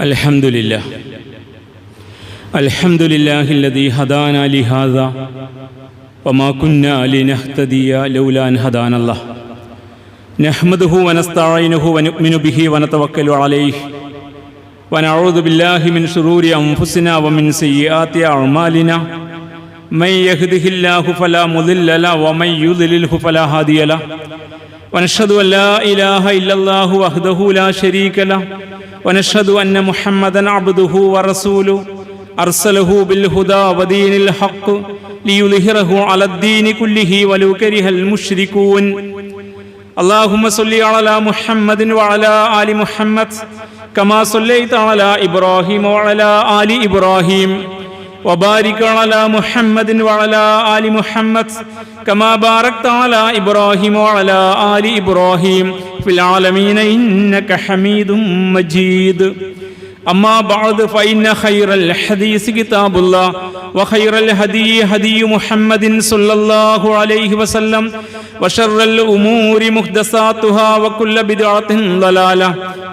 അൽഹംദുലില്ലാഹ് അൽഹംദുലില്ലാഹില്ലദീ ഹദാനാ ലിഹാദാ വമാ കുന്നാ ലിനഹ്തദിയ ലൗലാ അൻ ഹദാനല്ലാഹ് നഹ്മദുഹു വനസ്തഈനുഹു വനുഅ്മിനു ബിഹി വനതവക്കലു അലൈഹി വനഊദു ബില്ലാഹി മിൻ ശുറൂരി അൻഫുസിനാ വമിൻ സയ്യിആതി അഅ്മാലിനാ മൻ യഹ്ദിഹില്ലാഹു ഫലാ മുദില്ല ലഹു വമൻ യുദ്ലിൽഹു ഫലാ ഹാദിയ ലഹു വനശ്ഹദു അൻ ലാ ഇലാഹ ഇല്ലല്ലാഹു വഹ്ദഹു ലാ ശരീക ലഹു വനശ്ഹദു അന്ന മുഹമ്മദൻ അബ്ദുഹു വറസൂലുഹു അർസലഹു ബിൽഹുദാ വദീനിൽ ഹഖ് ലിയുദ്ഹിറഹു അലദ്ദീനി കുല്ലിഹി വലൗ കരിഹൽ മുശ്രികൂൻ. അല്ലാഹുമ്മ സ്വല്ലി അലാ മുഹമ്മദിൻ വഅലാ ആലി മുഹമ്മദ് കമാ സ്വല്ലൈത അലാ ഇബ്രാഹീം വഅലാ ആലി ഇബ്രാഹീം വബാരിക് അലാ മുഹമ്മദിൻ വഅലാ ആലി മുഹമ്മദ് കമാ ബാരക്ത അലാ ഇബ്രാഹീം വഅലാ ആലി ഇബ്രാഹീം ഫിൽ ആലമീന ഇന്നക ഹമീദും മജീദ്. أما بعد فإن خير الحديث كتاب الله وخير الهدي هدي محمد صلى الله عليه وسلم وشر الأمور محدثاتها وكل بدعة ضلالة.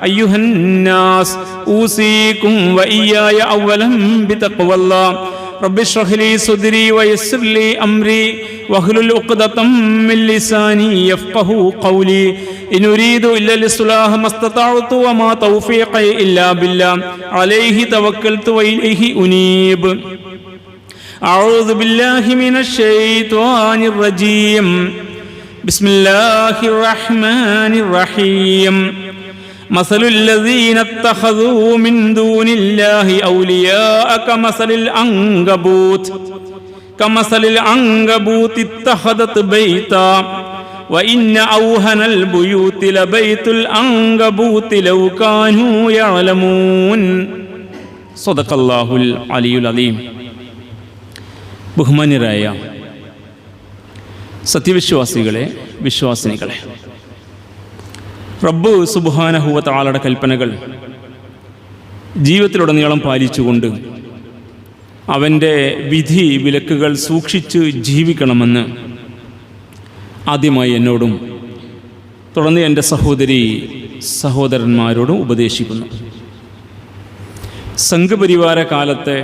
أيها الناس أوصيكم وإياي أولا بتقوى الله. رب اشرح لي صدري ويسر لي أمري واحلل عقدة من لساني يفقهوا قولي. إن أريد إلا الإصلاح ما استطعت وما توفيقي إلا بالله عليه توكلت وإليه أنيب. أعوذ بالله من الشيطان الرجيم. بسم الله الرحمن الرحيم. مثل الذين اتخذوا من دون الله أولياء كمثل العنكبوت اتخذت بيتا وإن أوهن البيوت لبيت العنكبوت لو كانوا يعلمون. صدق الله العلي العظيم. ബഹുമാന്യരായ സത്യവിശ്വാസികളെ, വിശ്വാസിനികളെ, റബ്ബ് സുബ്ഹാനഹു വ തആലയുടെ കൽപ്പനകൾ ജീവിതത്തിലുടനീളം പാലിച്ചുകൊണ്ട് അവൻ്റെ വിധി വിലക്കുകൾ സൂക്ഷിച്ച് ജീവിക്കണമെന്ന് ആദ്യമായി എന്നോടും തുടർന്ന് എൻ്റെ സഹോദരി സഹോദരന്മാരോടും ഉപദേശിക്കുന്നു. സംഘപരിവാര കാലത്തെ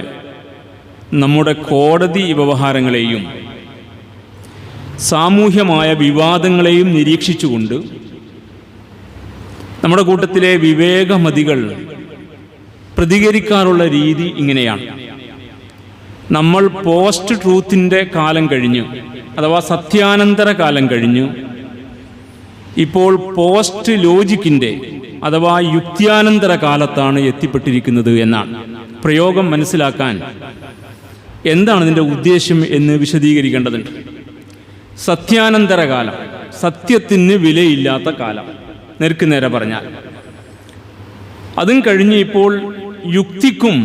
നമ്മുടെ കോടതി വ്യവഹാരങ്ങളെയും സാമൂഹ്യമായ വിവാദങ്ങളെയും നിരീക്ഷിച്ചുകൊണ്ട് നമ്മുടെ കൂട്ടത്തിലെ വിവേകമതികൾ പ്രതികരിക്കാറുള്ള രീതി ഇങ്ങനെയാണ്. നമ്മൾ പോസ്റ്റ് ട്രൂത്തിൻ്റെ കാലം കഴിഞ്ഞു, അഥവാ സത്യാനന്തര കാലം കഴിഞ്ഞു. ഇപ്പോൾ പോസ്റ്റ് ലോജിക്കിൻ്റെ അഥവാ യുക്തിയാനന്തര കാലത്താണ് എത്തിപ്പെട്ടിരിക്കുന്നത് എന്നാണ്. പ്രയോഗം മനസ്സിലാക്കാൻ എന്താണ് ഇതിൻ്റെ ഉദ്ദേശ്യം എന്ന് വിശദീകരിക്കേണ്ടതുണ്ട്. സത്യാനന്തര കാലം, സത്യത്തിന് വിലയില്ലാത്ത കാലം, നേർക്ക് നേരെ പറഞ്ഞാൽ. അതും കഴിഞ്ഞ് ഇപ്പോൾ യുക്തിക്കും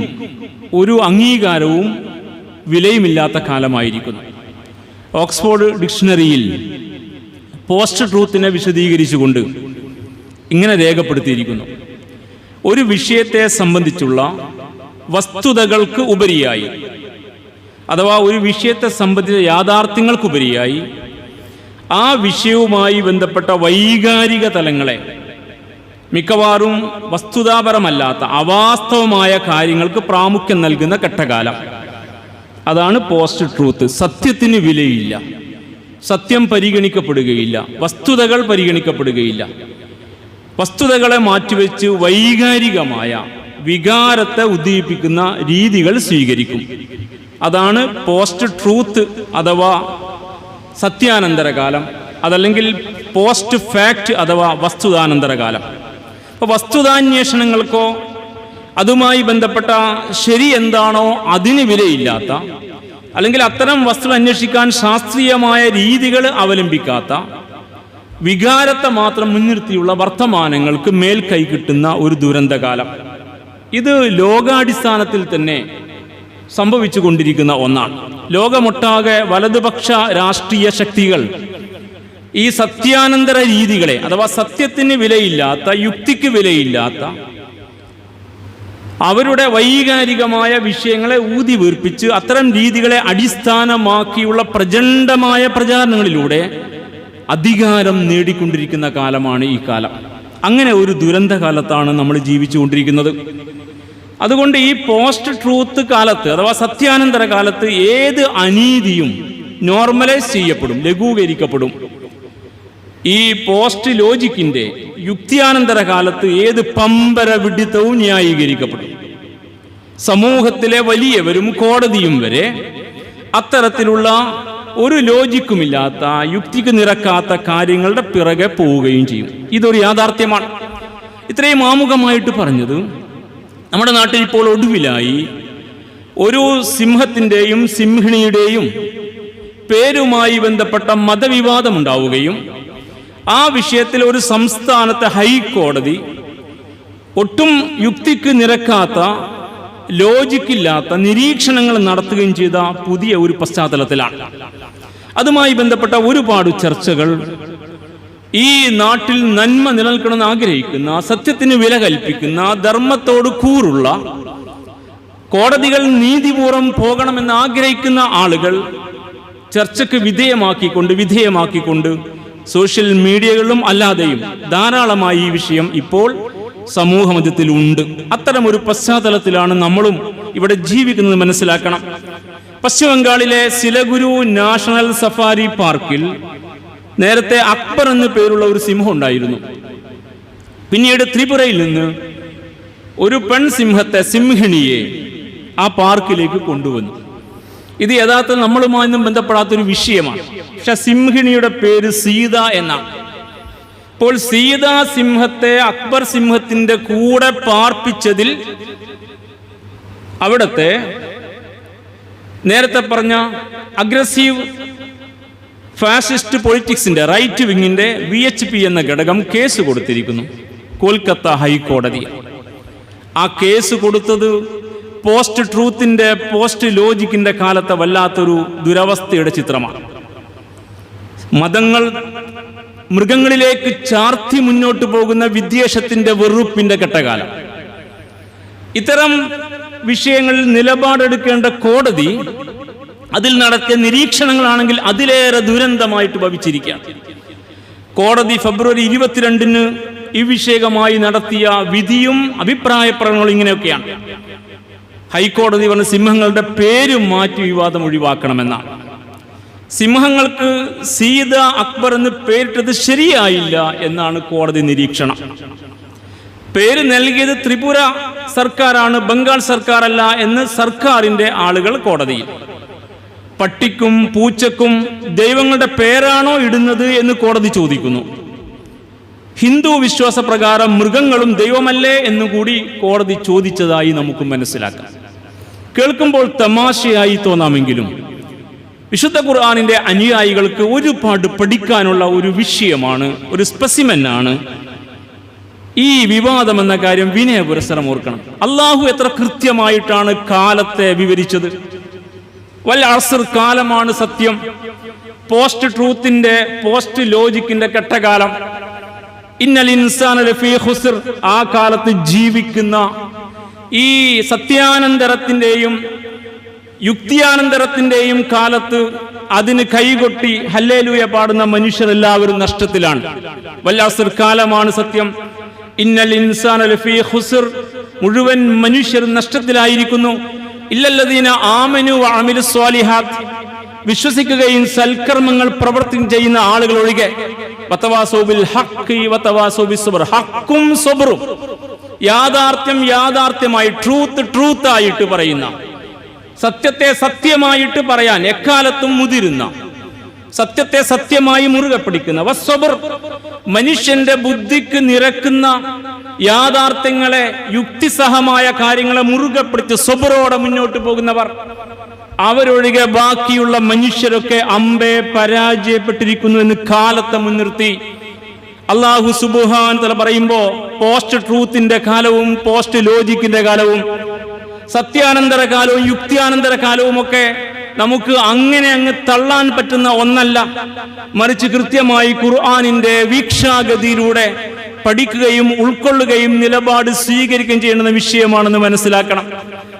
ഒരു അംഗീകാരവും വിലയുമില്ലാത്ത കാലമായിരിക്കുന്നു. ഓക്സ്ഫോർഡ് ഡിക്ഷണറിയിൽ പോസ്റ്റ് ട്രൂത്തിനെ വിശദീകരിച്ചുകൊണ്ട് ഇങ്ങനെ രേഖപ്പെടുത്തിയിരിക്കുന്നു: ഒരു വിഷയത്തെ സംബന്ധിച്ചുള്ള വസ്തുതകൾക്ക് ഉപരിയായി, അഥവാ ഒരു വിഷയത്തെ സംബന്ധിച്ച യാഥാർത്ഥ്യങ്ങൾക്കുപരിയായി ആ വിഷയവുമായി ബന്ധപ്പെട്ട വൈകാരിക തലങ്ങളെ, മിക്കവാറും വസ്തുതാപരമല്ലാത്ത അവാസ്തവമായ കാര്യങ്ങൾക്ക് പ്രാമുഖ്യം നൽകുന്ന ഘട്ടകാലം, അതാണ് പോസ്റ്റ് ട്രൂത്ത്. സത്യത്തിന് വിലയില്ല, സത്യം പരിഗണിക്കപ്പെടുകയില്ല, വസ്തുതകൾ പരിഗണിക്കപ്പെടുകയില്ല. വസ്തുതകളെ മാറ്റിവെച്ച് വൈകാരികമായ വികാരത്തെ ഉദ്ദീപിക്കുന്ന രീതികൾ സ്വീകരിക്കും. അതാണ് പോസ്റ്റ് ട്രൂത്ത് അഥവാ സത്യാനന്തരകാലം, അതല്ലെങ്കിൽ പോസ്റ്റ് ഫാക്റ്റ് അഥവാ വസ്തുതാനന്തരകാലം. അപ്പോൾ വസ്തുതാന്വേഷണങ്ങൾക്കോ അതുമായി ബന്ധപ്പെട്ട ശരി എന്താണോ അതിന് വിലയില്ലാത്ത, അല്ലെങ്കിൽ അത്തരം വസ്തുത അന്വേഷിക്കാൻ ശാസ്ത്രീയമായ രീതികൾ അവലംബിക്കാത്ത, വികാരത്തെ മാത്രം മുൻനിർത്തിയുള്ള വർത്തമാനങ്ങൾക്ക് മേൽക്കൈ കിട്ടുന്ന ഒരു ദുരന്തകാലം. ഇത് ലോകാടിസ്ഥാനത്തിൽ തന്നെ സംഭവിച്ചു കൊണ്ടിരിക്കുന്ന ഒന്നാണ്. ലോകമൊട്ടാകെ വലതുപക്ഷ രാഷ്ട്രീയ ശക്തികൾ ഈ സത്യാനന്തര രീതികളെ, അഥവാ സത്യത്തിന് വിലയില്ലാത്ത, യുക്തിക്ക് വിലയില്ലാത്ത അവരുടെ വൈകാരികമായ വിഷയങ്ങളെ ഊതി വീർപ്പിച്ച് അത്തരം രീതികളെ അടിസ്ഥാനമാക്കിയുള്ള പ്രചണ്ഡമായ പ്രചാരണങ്ങളിലൂടെ അധികാരം നേടിക്കൊണ്ടിരിക്കുന്ന കാലമാണ് ഈ കാലം. അങ്ങനെ ഒരു ദുരന്ത കാലത്താണ് നമ്മൾ ജീവിച്ചുകൊണ്ടിരിക്കുന്നത്. അതുകൊണ്ട് ഈ പോസ്റ്റ് ട്രൂത്ത് കാലത്ത് അഥവാ സത്യാനന്തര കാലത്ത് ഏത് അനീതിയും നോർമലൈസ് ചെയ്യപ്പെടും, ലഘൂകരിക്കപ്പെടും. ഈ പോസ്റ്റ് ലോജിക്കിന്റെ യുക്തിയാനന്തര കാലത്ത് ഏത് പമ്പര വിഡിത്തവും ന്യായീകരിക്കപ്പെടും. സമൂഹത്തിലെ വലിയവരും കോടതിയും വരെ അത്തരത്തിലുള്ള ഒരു ലോജിക്കുമില്ലാത്ത, യുക്തിക്ക് നിരക്കാത്ത കാര്യങ്ങളുടെ പിറകെ പോവുകയും ചെയ്യും. ഇതൊരു യാഥാർത്ഥ്യമാണ്. ഇത്രയും ആമുഖമായിട്ട് പറഞ്ഞത്, നമ്മുടെ നാട്ടിൽ ഇപ്പോൾ ഒടുവിലായി ഒരു സിംഹത്തിൻ്റെയും സിംഹിണിയുടെയും പേരുമായി ബന്ധപ്പെട്ട മതവിവാദമുണ്ടാവുകയും ആ വിഷയത്തിൽ ഒരു സംസ്ഥാനത്തെ ഹൈക്കോടതി ഒട്ടും യുക്തിക്ക് നിരക്കാത്ത, ലോജിക്കില്ലാത്ത നിരീക്ഷണങ്ങൾ നടത്തുകയും ചെയ്ത പുതിയ ഒരു പശ്ചാത്തലത്തിലാണ്. അതുമായി ബന്ധപ്പെട്ട ഒരുപാട് ചർച്ചകൾ ഈ നാട്ടിൽ നന്മ നിലനിൽക്കണമെന്ന് ആഗ്രഹിക്കുന്ന, സത്യത്തിന് വില കൽപ്പിക്കുന്ന, ധർമ്മത്തോട് കൂറുള്ള, കോടതികൾ നീതിപൂർവം പോകണമെന്ന് ആഗ്രഹിക്കുന്ന ആളുകൾ ചർച്ചയ്ക്ക് വിധേയമാക്കിക്കൊണ്ട് സോഷ്യൽ മീഡിയകളിലും അല്ലാതെയും ധാരാളമായി ഈ വിഷയം ഇപ്പോൾ സമൂഹമധ്യത്തിലുണ്ട്. അത്തരം ഒരു പശ്ചാത്തലത്തിലാണ് നമ്മളും ഇവിടെ ജീവിക്കുന്നത് മനസ്സിലാക്കണം. പശ്ചിമബംഗാളിലെ സിലഗുരു നാഷണൽ സഫാരി പാർക്കിൽ നേരത്തെ അക്ബർ എന്നു പേരുള്ള ഒരു സിംഹം ഉണ്ടായിരുന്നു. പിന്നീട് ത്രിപുരയിൽ നിന്ന് ഒരു പെൺസിംഹത്തെ, സിംഹിണിയെ ആ പാർക്കിലേക്ക് കൊണ്ടുവന്നു. ഇത് യഥാർത്ഥത്തിൽ നമ്മളുമായൊന്നും ബന്ധപ്പെടാത്തൊരു വിഷയമാണ്. പക്ഷെ സിംഹിണിയുടെ പേര് സീത എന്നാണ്. ഇപ്പോൾ സീതാ സിംഹത്തെ അക്ബർ സിംഹത്തിന്റെ കൂടെ പാർപ്പിച്ചതിൽ അവിടത്തെ നേരത്തെ പറഞ്ഞ അഗ്രസീവ് ഫാസിസ്റ്റ് പൊളിറ്റിക്സിന്റെ റൈറ്റ് വിങ്ങിന്റെ VHP എന്ന ഘടകം കേസ് കൊടുത്തിരിക്കുന്നു കൊൽക്കത്ത ഹൈക്കോടതി. ആ കേസ് കൊടുത്തത് പോസ്റ്റ് ട്രൂത്തിന്റെ, പോസ്റ്റ് ലോജിക്കിന്റെ കാലത്തെ വല്ലാത്തൊരു ദുരവസ്ഥയുടെ ചിത്രമാണ്. മതങ്ങൾ മൃഗങ്ങളിലേക്ക് ചാർത്തി മുന്നോട്ട് പോകുന്ന വിദ്വേഷത്തിന്റെ, വെറുപ്പിന്റെ ഘട്ടകാലം. ഇത്തരം വിഷയങ്ങളിൽ നിലപാടെടുക്കേണ്ട കോടതി അതിൽ നടത്തിയ നിരീക്ഷണങ്ങളാണെങ്കിൽ അതിലേറെ ദുരന്തമായിട്ട് ഭവിച്ചിരിക്കുകയാണ്. കോടതി ഫെബ്രുവരി 22 ഈ വിഷയമായി നടത്തിയ വിധിയും അഭിപ്രായ പ്രകടനങ്ങളും ഇങ്ങനെയൊക്കെയാണ്. ഹൈക്കോടതി പറഞ്ഞ സിംഹങ്ങളുടെ പേര് മാറ്റി വിവാദം ഒഴിവാക്കണമെന്നാണ്. സിംഹങ്ങൾക്ക് സീത, അക്ബർ എന്ന് പേരിട്ടത് ശരിയായില്ല എന്നാണ് കോടതി നിരീക്ഷണം. പേര് നൽകിയത് ത്രിപുര സർക്കാരാണ്, ബംഗാൾ സർക്കാരല്ല എന്ന് സർക്കാരിന്റെ ആളുകൾ കോടതിയിൽ. പട്ടിക്കും പൂച്ചക്കും ദൈവങ്ങളുടെ പേരാണോ ഇടുന്നത് എന്ന് കോടതി ചോദിക്കുന്നു. ഹിന്ദു വിശ്വാസപ്രകാരം മൃഗങ്ങളും ദൈവമല്ലേ എന്നുകൂടി കോടതി ചോദിച്ചതായി നമുക്ക് മനസ്സിലാക്കാം. കേൾക്കുമ്പോൾ തമാശയായി തോന്നാമെങ്കിലും വിശുദ്ധ ഖുർആനിന്റെ അനുയായികൾക്ക് ഒരുപാട് പഠിക്കാനുള്ള ഒരു വിഷയമാണ്, ഒരു സ്പെസിമെനാണ് ഈ വിവാദം എന്ന കാര്യം വിനയപുരസ്സരം ഓർക്കണം. അള്ളാഹു എത്ര കൃത്യമായിട്ടാണ് കാലത്തെ വിവരിച്ചത്. വൽ അസ്ർ, കാലമാണ് സത്യം. പോസ്റ്റ് ട്രൂത്തിന്റെ, പോസ്റ്റ് ലോജിക്കിന്റെ കെട്ടകാലം. ഇന്നൽ ഇൻസാന ലഫീ ഖുസ്ർ, ആ കാലത്ത് ജീവിക്കുന്ന ഈ സത്യാനന്തരത്തിന്റെയും യുക്തിയാനന്തരത്തിന്റെയും കാലത്ത് അതിന് കൈകൊട്ടി ഹല്ലേലൂയ പാടുന്ന മനുഷ്യരെല്ലാവരും നഷ്ടത്തിലാണ്. വൽ അസ്ർ, കാലമാണ് സത്യം. ഇന്നൽ ഇൻസാന ലഫീ ഖുസ്ർ, മുഴുവൻ മനുഷ്യരും നഷ്ടത്തിലായിരിക്കുന്നു. ഇല്ലല്ലദീന ആമനു വഅമിലുസ് സ്വാലിഹാത്ത്, വിശ്വസിക്കുകയും സൽക്കർമ്മങ്ങൾ പ്രവർത്തിക്കുകയും ചെയ്യുന്ന ആളുകൾ ഒഴികെ. വതവാസൗ ബിൽ ഹഖ് വതവാസൗ ബിസ്സബ്ർ, ഹഖും സബ്റും, യാഥാർത്ഥ്യം യാഥാർത്ഥ്യമായി, ട്രൂത്ത് ആയിട്ട് പറയുന്ന, സത്യത്തെ സത്യമായിട്ട് പറയാൻ എക്കാലത്തും മുതിരുന്ന, സത്യത്തെ സത്യമായി മുറുകെ പിടിക്കുന്ന, വസ്സബ്ർ, മനുഷ്യന്റെ ബുദ്ധിക്ക് നിരക്കുന്ന യാഥാർത്ഥ്യങ്ങളെ, യുക്തിസഹമായ കാര്യങ്ങളെ മുറുകെ പിടിച്ച് സബ്റോടെ മുന്നോട്ട് പോകുന്നവർ, അവരൊഴികെ ബാക്കിയുള്ള മനുഷ്യരൊക്കെ അമ്പേ പരാജയപ്പെട്ടിരിക്കുന്നു എന്ന് കാലത്തെ മുൻനിർത്തി അല്ലാഹു സുബ്ഹാനഹു വ തആല പറയുമ്പോൾ പോസ്റ്റ് ട്രൂത്തിന്റെ കാലവും പോസ്റ്റ് ലോജിക്കിന്റെ കാലവും സത്യാനന്തര കാലവും യുക്തിയാനന്തര കാലവും ഒക്കെ നമുക്ക് അങ്ങ് തള്ളാൻ പറ്റുന്ന ഒന്നല്ല. മറിച്ച് കൃത്യമായി ഖുർആനിന്റെ വീക്ഷാഗതിയിലൂടെ പഠിക്കുകയും ഉൾക്കൊള്ളുകയും നിലപാട് സ്വീകരിക്കുകയും ചെയ്യുന്ന വിഷയമാണെന്ന് മനസ്സിലാക്കണം.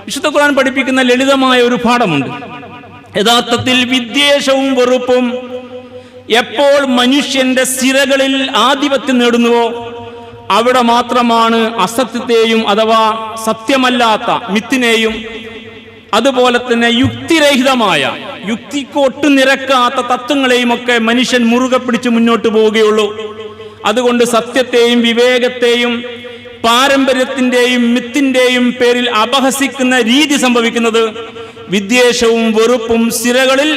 വിശുദ്ധ ഖുർആൻ പഠിപ്പിക്കുന്ന ലളിതമായ ഒരു പാഠമുണ്ട്. യഥാർത്ഥത്തിൽ വിദ്വേഷവും വെറുപ്പും എപ്പോൾ മനുഷ്യന്റെ സിരകളിൽ ആധിപത്യം നേടുന്നുവോ അവിടെ മാത്രമാണ് അസത്യത്തെയും അഥവാ സത്യമല്ലാത്ത മിത്തിനെയും അതുപോലെ തന്നെ യുക്തിരഹിതമായ യുക്തിക്ക് ഒട്ടും നിരക്കാത്ത തത്വങ്ങളെയും ഒക്കെ മനുഷ്യൻ മുറുകെ പിടിച്ച് മുന്നോട്ട് പോവുകയുള്ളൂ. അതുകൊണ്ട് സത്യത്തെയും വിവേകത്തെയും പാരമ്പര്യത്തിന്റെയും മിത്തിന്റെയും പേരിൽ അപഹസിക്കുന്ന രീതി സംഭവിക്കുന്നത് വിദ്വേഷവും വെറുപ്പും സിരകളിൽ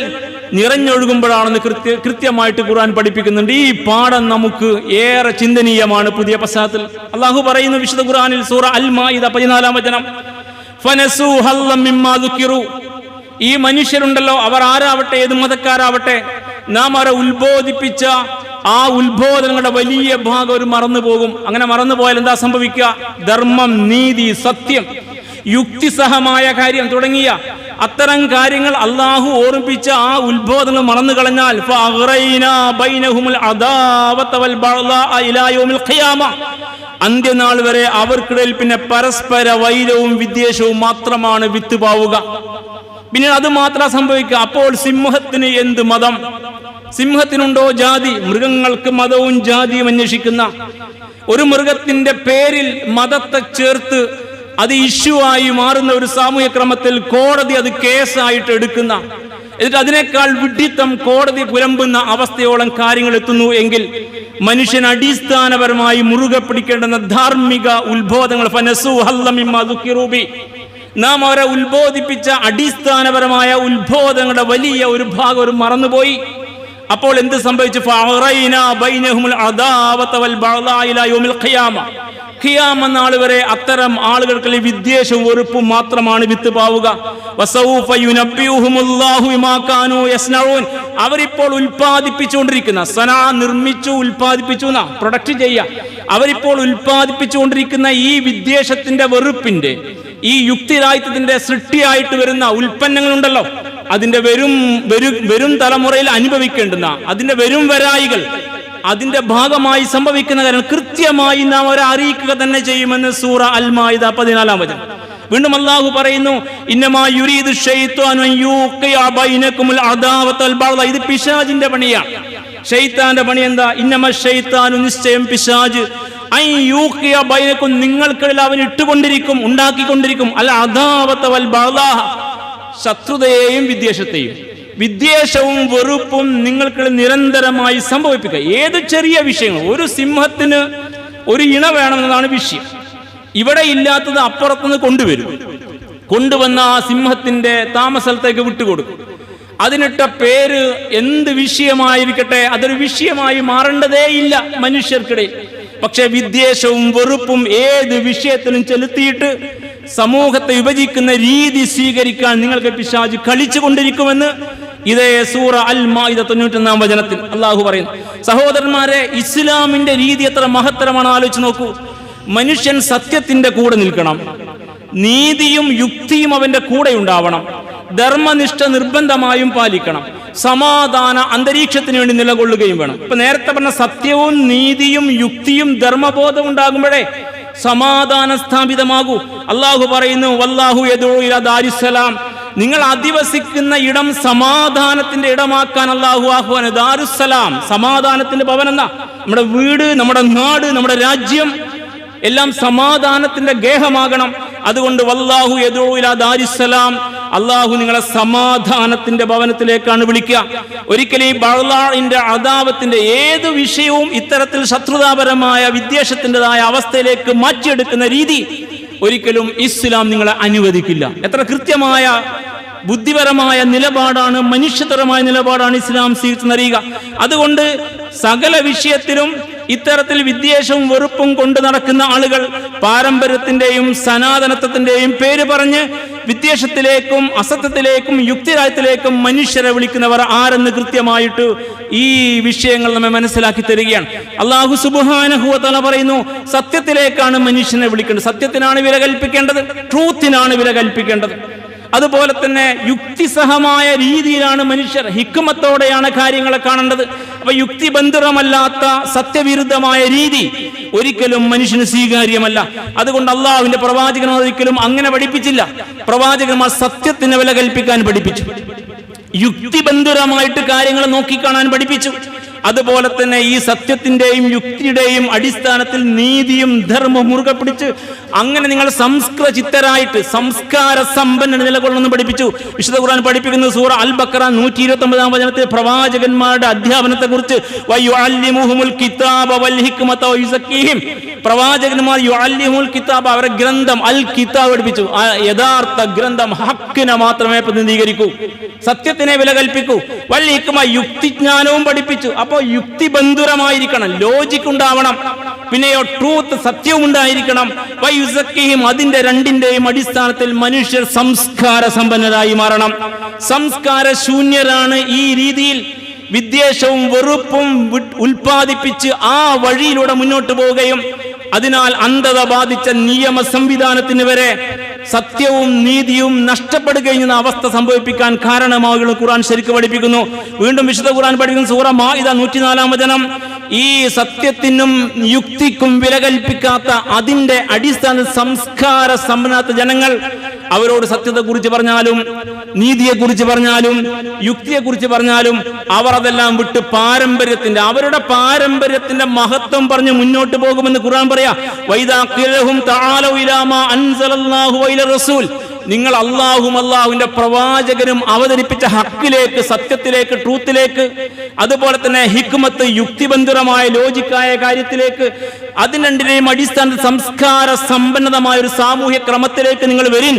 നിറഞ്ഞൊഴുകുമ്പോഴാണെന്ന് കൃത്യമായിട്ട് ഖുർആൻ പഠിപ്പിക്കുന്നുണ്ട്. ഈ പാഠം നമുക്ക് ഏറെ ചിന്തനീയമാണ്. പുതിയ പശ്ചാത്തലത്തിൽ അള്ളാഹു പറയുന്നു വിശുദ്ധ ഖുർആനിൽ സൂറ അൽ മാഇദ 14-ാം വചനം, ഫനസൂ ഹല്ലം മിമ്മാ ദുക്കിറു. ഈ മനുഷ്യരുണ്ടല്ലോ, അവർ ആരാവട്ടെ, ഏത് മതക്കാരാവട്ടെ, നാം അവരെ ഉത്ബോധിപ്പിച്ച ആ ഉത്ബോധനങ്ങളുടെ വലിയ ഭാഗം അവർ മറന്നുപോകും. അങ്ങനെ മറന്നുപോയാൽ എന്താ സംഭവിക്കുക? ധർമ്മം, നീതി, സത്യം, യുക്തിസഹമായ കാര്യം തുടങ്ങിയ അത്തരം കാര്യങ്ങൾ അള്ളാഹു ഓർമ്മിപ്പിച്ച ആ ഉത്ബോധനങ്ങൾ മറന്നു കളഞ്ഞാൽ അന്ത്യനാൾ വരെ അവർക്കിടയിൽ പിന്നെ പരസ്പര വൈരവും വിദ്വേഷവും മാത്രമാണ് വിത്തുപാവുക. പിന്നെ അത് മാത്രം സംഭവിക്കുക. അപ്പോൾ സിംഹത്തിന് എന്ത് മതം? സിംഹത്തിനുണ്ടോ ജാതി? മൃഗങ്ങൾക്ക് മതവും ജാതിയും അന്വേഷിക്കുന്ന ഒരു മൃഗത്തിന്റെ പേരിൽ മതത്തെ ചേർത്ത് അത് ഇഷ്യൂ ആയി മാറുന്ന ഒരു സാമൂഹ്യ ക്രമത്തിൽ കോടതി അത് കേസായിട്ട് എടുക്കുന്ന, എന്നിട്ട് അതിനേക്കാൾ വിഡ്ഢിത്തം കോടതി പുലമ്പുന്ന അവസ്ഥയോളം കാര്യങ്ങൾ എത്തുന്നു എങ്കിൽ മനുഷ്യൻ അടിസ്ഥാനപരമായി മുറുകെ പിടിക്കേണ്ടുന്ന ധാർമ്മിക ഉത്ബോധങ്ങൾ നാം അവരെ ഉത്ബോധിപ്പിച്ച അടിസ്ഥാനപരമായ ഉത്ബോധങ്ങളുടെ വലിയ ഒരു ഭാഗം ഒരു മറന്നുപോയി. അപ്പോൾ എന്ത് സംഭവിച്ചു? ഖിയാമ നാൾ വരെ അത്തരം ആളുകൾക്ക് വിദ്വേഷവും വെറുപ്പും മാത്രമാണ് വിത്ത് പാവുക. അവരിപ്പോൾ ഉൽപ്പാദിപ്പിച്ചുകൊണ്ടിരിക്കുന്ന നിർമ്മിച്ചു ഉൽപ്പാദിപ്പിച്ചു പ്രൊഡക്റ്റ് ചെയ്യുക. അവരിപ്പോൾ ഉൽപ്പാദിപ്പിച്ചുകൊണ്ടിരിക്കുന്ന ഈ വിദ്വേഷത്തിന്റെ വെറുപ്പിന്റെ ഈ യുക്തിരാഹിത്യത്തിന്റെ സൃഷ്ടിയായിട്ട് വരുന്ന ഉൽപ്പന്നങ്ങളുണ്ടല്ലോ, അതിന്റെ വരും തലമുറയിൽ അനുഭവിക്കേണ്ടുന്ന അതിന്റെ വരും വരായികൾ, അതിന്റെ ഭാഗമായി സംഭവിക്കുന്ന കാര്യം കൃത്യമായി നാം അവരെ അറിയിക്കുക തന്നെ ചെയ്യുമെന്ന് സൂറ അൽ മാഇദ 14-ാം വചനം. വീണ്ടും അല്ലാഹു പറയുന്നു, ഇന്നമാ യുരീദു ശൈത്വാനു അൻ യൂഖിയ ബൈനകുമുൽ അദാവത വൽ ബഗ്ള. ഇത് പിശാചിന്റെ പണിയാണ്. ശൈത്താന്റെ പണി എന്താ? ഇന്നമ ശൈത്താനു, നിശ്ചയം പിശാച്, അൻ യൂഖിയ ബൈനകും, നിങ്ങൾക്കിടയിൽ അവൻ ഇട്ടുകൊണ്ടിരിക്കും, ഉണ്ടാക്കിക്കൊണ്ടിരിക്കും, അൽ അദാവത വൽ ബഗ്ള, ശത്രുതയെയും വിദ്വേഷത്തെയും. വിദ്വേഷവും വെറുപ്പും നിങ്ങൾക്ക് നിരന്തരമായി സംഭവിപ്പിക്കുക. ഏത് ചെറിയ വിഷയങ്ങൾ, ഒരു സിംഹത്തിന് ഒരു ഇണ വേണമെന്നതാണ് വിഷയം. ഇവിടെ ഇല്ലാത്തത് അപ്പുറത്തുനിന്ന് കൊണ്ടുവന്ന ആ സിംഹത്തിന്റെ താമസത്തേക്ക് വിട്ടുകൊടുക്കും. അതിനിട്ട പേര് എന്ത് വിഷയമായിരിക്കട്ടെ, അതൊരു വിഷയമായി മാറേണ്ടതേയില്ല മനുഷ്യർക്കിടയിൽ. പക്ഷെ വിദ്വേഷവും വെറുപ്പും ഏത് വിഷയത്തിലും ചെലുത്തിയിട്ട് സമൂഹത്തെ വിഭജിക്കുന്ന രീതി സ്വീകരിക്കാൻ നിങ്ങൾക്ക് പിശാച് കളിച്ചുകൊണ്ടിരിക്കുമെന്ന് ഇതേ സൂറ അൽ മാഇദ 91-ാം വചനത്തിൽ അല്ലാഹു പറയുന്നു. സഹോദരന്മാരെ, ഇസ്ലാമിന്റെ രീതി എത്ര മഹത്തരമാണ് ആലോചിച്ച് നോക്കൂ. മനുഷ്യൻ സത്യത്തിന്റെ കൂടെ നിൽക്കണം, നീതിയും യുക്തിയും അവന്റെ കൂടെ ഉണ്ടാവണം, ധർമ്മനിഷ്ഠ നിർബന്ധമായും പാലിക്കണം, സമാധാന അന്തരീക്ഷത്തിന് വേണ്ടി നിലകൊള്ളുകയും വേണം. ഇപ്പൊ നേരത്തെ പറഞ്ഞ സത്യവും നീതിയും യുക്തിയും ധർമ്മബോധം ഉണ്ടാകുമ്പോഴേ സമാധാനം സ്ഥാപിതമാകൂ. അള്ളാഹു പറയുന്നു, വല്ലാഹു യദഉ ഇലാ ദാരിസ്സലാം, നിങ്ങൾ അധിവസിക്കുന്ന ഇടം സമാധാനത്തിന്റെ ഇടമാക്കാൻ അള്ളാഹു ആഹ്വാനം. ദാരുസ്സലാം, സമാധാനത്തിന്റെ ഭവനം എന്നാ. നമ്മുടെ വീട്, നമ്മുടെ നാട്, നമ്മുടെ രാജ്യം എല്ലാം സമാധാനത്തിന്റെ ഗേഹമാകണം. അതുകൊണ്ട് വല്ലാഹു യദഉ ഇലാ ദാരിസ്സലാം, അള്ളാഹു നിങ്ങളെ സമാധാനത്തിന്റെ ഭവനത്തിലേക്കാണ് വിളിക്കുക. ഒരിക്കലും ഈ ബഗ്ളാഇന്റെ അദാവത്തിന്റെ ഏത് വിഷയവും ഇത്തരത്തിൽ ശത്രുതാപരമായ വിദ്വേഷത്തിൻ്റെതായ അവസ്ഥയിലേക്ക് മാറ്റിയെടുക്കുന്ന രീതി ഒരിക്കലും ഇസ്ലാം നിങ്ങളെ അനുവദിക്കില്ല. എത്ര കൃത്യമായ ബുദ്ധിപരമായ നിലപാടാണ്, മനുഷ്യതരമായ നിലപാടാണ് ഇസ്ലാം സ്വീകരിച്ചറിയുക. അതുകൊണ്ട് സകല വിഷയത്തിലും ഇത്തരത്തിൽ വിദ്വേഷവും വെറുപ്പും കൊണ്ട് നടക്കുന്ന ആളുകൾ പാരമ്പര്യത്തിന്റെയും സനാതനത്വത്തിന്റെയും പേര് പറഞ്ഞ് വിദ്വേഷത്തിലേക്കും അസത്യത്തിലേക്കും യുക്തിരാഹിത്യത്തിലേക്കും മനുഷ്യരെ വിളിക്കുന്നവർ ആരെന്ന് കൃത്യമായിട്ട് ഈ വിഷയങ്ങൾ നമ്മെ മനസ്സിലാക്കി തരികയാണ്. അല്ലാഹു സുബ്ഹാനഹു വ തആല പറയുന്നു, സത്യത്തിലേക്കാണ് മനുഷ്യനെ വിളിക്കേണ്ടത്, സത്യത്തിനാണ് വില കൽപ്പിക്കേണ്ടത്, ട്രൂത്തിനാണ് വില കൽപ്പിക്കേണ്ടത്. അതുപോലെ തന്നെ യുക്തിസഹമായ രീതിയിലാണ് മനുഷ്യർ, ഹിക്മത്തോടെയാണ് കാര്യങ്ങളെ കാണേണ്ടത്. അപ്പൊ യുക്തിബന്ധുരമല്ലാത്ത സത്യവിരുദ്ധമായ രീതി ഒരിക്കലും മനുഷ്യന് സ്വീകാര്യമല്ല. അതുകൊണ്ട് അള്ളാഹുവിന്റെ പ്രവാചകൻ ഒരിക്കലും അങ്ങനെ പഠിപ്പിച്ചില്ല. പ്രവാചകന്മാർ സത്യത്തിന് വില കൽപ്പിക്കാൻ പഠിപ്പിച്ചു, യുക്തിബന്ധുരമായിട്ട് കാര്യങ്ങൾ നോക്കിക്കാണാൻ പഠിപ്പിച്ചു. അതുപോലെ തന്നെ ഈ സത്യത്തിന്റെയും യുക്തിയുടെയും അടിസ്ഥാനത്തിൽ നീതിയും ധർമ്മവും മുറുകെ പിടിച്ച് അങ്ങനെ നിങ്ങൾ സംസ്കൃത ചിത്തരായിട്ട് സംസ്കാര സമ്പന്ന നിലകൊള്ളണമെന്ന് പഠിപ്പിച്ചു. വിശുദ്ധ ഖുർആൻ പഠിപ്പിക്കുന്ന സൂറ അൽ ബഖറ 129 വചനത്തിൽ പ്രവാചകന്മാരുടെ അധ്യാപനത്തെ കുറിച്ച് വയുഅല്ലിമുഹുൽ കിതാബ വൽ ഹിക്മത വയുസക്കീഹിം, പ്രവാചകന്മാർ യുഅല്ലിമുൽ കിതാബ അവരെ ഗ്രന്ഥം അൽ കിതാബ് പഠിപ്പിച്ചു. യഥാർത്ഥ ഗ്രന്ഥം ഹക്കിനെ മാത്രമേ പ്രതിനിധീകരിക്കൂ, സത്യത്തിനെ വില കൽപ്പിക്കൂ. വൽ ഹിക്മ യുക്തിജ്ഞാനവും പഠിപ്പിച്ചു. അപ്പോൾ യുക്തിബന്ധുരമായിരിക്കണം, ലോജിക് ഉണ്ടാവണം. പിന്നെയോ ട്രൂത്ത് സത്യവും ഉണ്ടായിരിക്കണം. വയുസക്കീഹിം അതിന്റെ രണ്ടിന്റെയും അടിസ്ഥാനത്തിൽ മനുഷ്യർ സംസ്കാര സമ്പന്നരായി മാറണം. സംസ്കാര ശൂന്യരാണ് ഈ രീതിയിൽ വിദ്വേഷവും വെറുപ്പും ഉൽപ്പാദിപ്പിച്ച് ആ വഴിയിലൂടെ മുന്നോട്ട് പോവുകയും അതിനാൽ അന്ധത ബാധിച്ച നിയമ സംവിധാനത്തിന് വരെ സത്യവും നീതിയും നഷ്ടപ്പെടുകയും ചെയ്യുന്ന അവസ്ഥ സംഭവിപ്പിക്കാൻ കാരണമാകുന്ന ഖുർആൻ ശരിക്ക് പഠിപ്പിക്കുന്നു. വീണ്ടും വിശുദ്ധ ഖുർആൻ പഠിപ്പിക്കുന്ന സൂറ മാഇദ 104 വചനം, ഈ സത്യത്തിനും യുക്തിക്കും വില കൽപ്പിക്കാത്ത അതിന്റെ അടിസ്ഥാന സംസ്കാര സമ്പന്നാത്ത ജനങ്ങൾ അവരോട് സത്യത്തെക്കുറിച്ച് പറഞ്ഞാലും നീതിയെക്കുറിച്ച് പറഞ്ഞാലും യുക്തിയെക്കുറിച്ച് പറഞ്ഞാലും അവർ അതെല്ലാം വിട്ട് അവരുടെ പാരമ്പര്യത്തിന്റെ മഹത്വം പറഞ്ഞ് മുന്നോട്ട് പോകുമെന്ന് ഖുർആൻ പറയാ. വൈദാ ഖിലഹും തആലൗ ഇലാ മാ അൻസലല്ലാഹു വഇല റസൂൽ, നിങ്ങൾ അള്ളാഹും അള്ളാഹുവിന്റെ പ്രവാചകനും അവതരിപ്പിച്ച ഹക്കിലേക്ക്, സത്യത്തിലേക്ക്, ട്രൂത്തിലേക്ക്, അതുപോലെ തന്നെ ഹിക്മത്ത് യുക്തിബന്ധുരമായ ലോജിക്കായ കാര്യത്തിലേക്ക്, അതിന് രണ്ടിനെയും അടിസ്ഥാന സംസ്കാര സമ്പന്നതമായ ഒരു സാമൂഹ്യ ക്രമത്തിലേക്ക് നിങ്ങൾ വരിൻ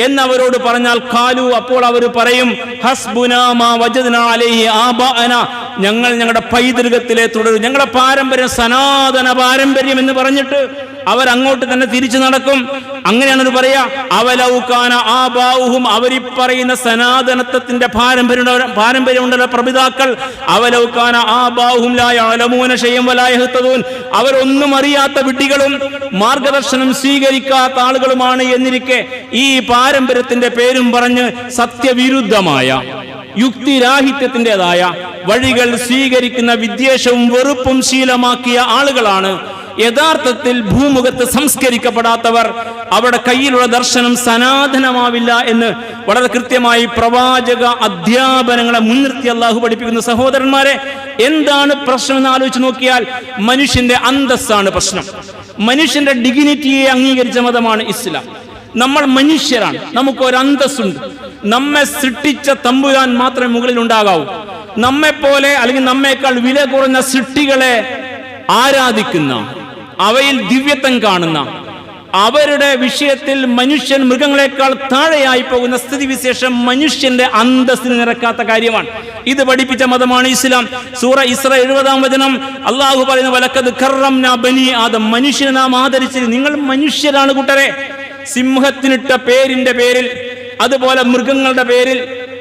എന്നവരോട് പറഞ്ഞാൽ ഖാലു, അപ്പോൾ അവർ പറയും ഹസ്ബുനാ മാ വജദ്നാ അലൈഹി ആബാഅനാ, ഞങ്ങൾ ഞങ്ങളുടെ പൈതൃകത്തിലെ തുടരും, ഞങ്ങളുടെ പാരമ്പര്യം സനാതന പാരമ്പര്യം എന്ന് പറഞ്ഞിട്ട് അവരങ്ങോട്ട് തന്നെ തിരിച്ചു നടക്കും. അങ്ങനെയാണ് പറയാ അവലൗകാന ആബാഉഹും, അവരീ പറയുന്ന സനാതനത്വത്തിന്റെ പാരമ്പര്യമുണ്ടല്ലോ പ്രപിതാക്കൾ, അവലൗകാന ആബാഉഹും ലാ യഅലമൂന ശൈഅൻ വലാ യഹ്തദൂൻ, അവരൊന്നും അറിയാത്ത വിഡ്ഢികളും മാർഗദർശനം സ്വീകരിക്കാത്ത ആളുകളുമാണ് എന്നിരിക്കെ ഈ പാരമ്പര്യത്തിന്റെ പേരും പറഞ്ഞ് സത്യവിരുദ്ധമായ യുക്തിരാഹിത്യത്തിൻ്റെതായ വഴികൾ സ്വീകരിക്കുന്ന വിദ്വേഷവും വെറുപ്പും ശീലമാക്കിയ ആളുകളാണ് യഥാർത്ഥത്തിൽ ഭൂമുഖത്ത് സംസ്കരിക്കപ്പെടാത്തവർ. അവരുടെ കയ്യിലുള്ള ദർശനം സനാതനമാവില്ല എന്ന് വളരെ കൃത്യമായി പ്രവാചക അധ്യാപനങ്ങളെ മുൻനിർത്തി അള്ളാഹു പഠിപ്പിക്കുന്ന സഹോദരന്മാരെ, എന്താണ് പ്രശ്നം എന്ന് ആലോചിച്ച് നോക്കിയാൽ മനുഷ്യന്റെ അന്തസ്സാണ് പ്രശ്നം. മനുഷ്യന്റെ ഡിഗ്നിറ്റിയെ അംഗീകരിച്ച മതമാണ് ഇസ്ലാം. നമ്മൾ മനുഷ്യരാണ്, നമുക്കൊരു അന്തസ്സുണ്ട്. നമ്മെ സൃഷ്ടിച്ച തമ്പുരാൻ മാത്രമേ മുകളിൽ ഉണ്ടാകാവൂ. നമ്മെപ്പോലെ അല്ലെങ്കിൽ നമ്മേക്കാൾ വില കുറഞ്ഞ സൃഷ്ടികളെ ആരാധിക്കുന്ന, അവയിൽ ദിവ്യത്വം കാണുന്ന, അവരുടെ വിഷയത്തിൽ മനുഷ്യൻ മൃഗങ്ങളെക്കാൾ താഴെയായി പോകുന്ന സ്ഥിതിവിശേഷം മനുഷ്യന്റെ അന്തസ്സിന് നിരക്കാത്ത കാര്യമാണ്. ഇത് പഠിപ്പിച്ച മതമാണ് ഇസ്ലാം. സൂറ ഇസ്ര 70 വചനം അള്ളാഹു പറയുന്നു വലഖദ് കറംനാ ബനി ആദം, മനുഷ്യനെ നാം ആദരിച്ചത്. നിങ്ങൾ മനുഷ്യരാണ് കൂട്ടരെ. സിംഹത്തിനിട്ട പേരിന്റെ പേരിൽ, അതുപോലെ മൃഗങ്ങളുടെ പേരിൽ,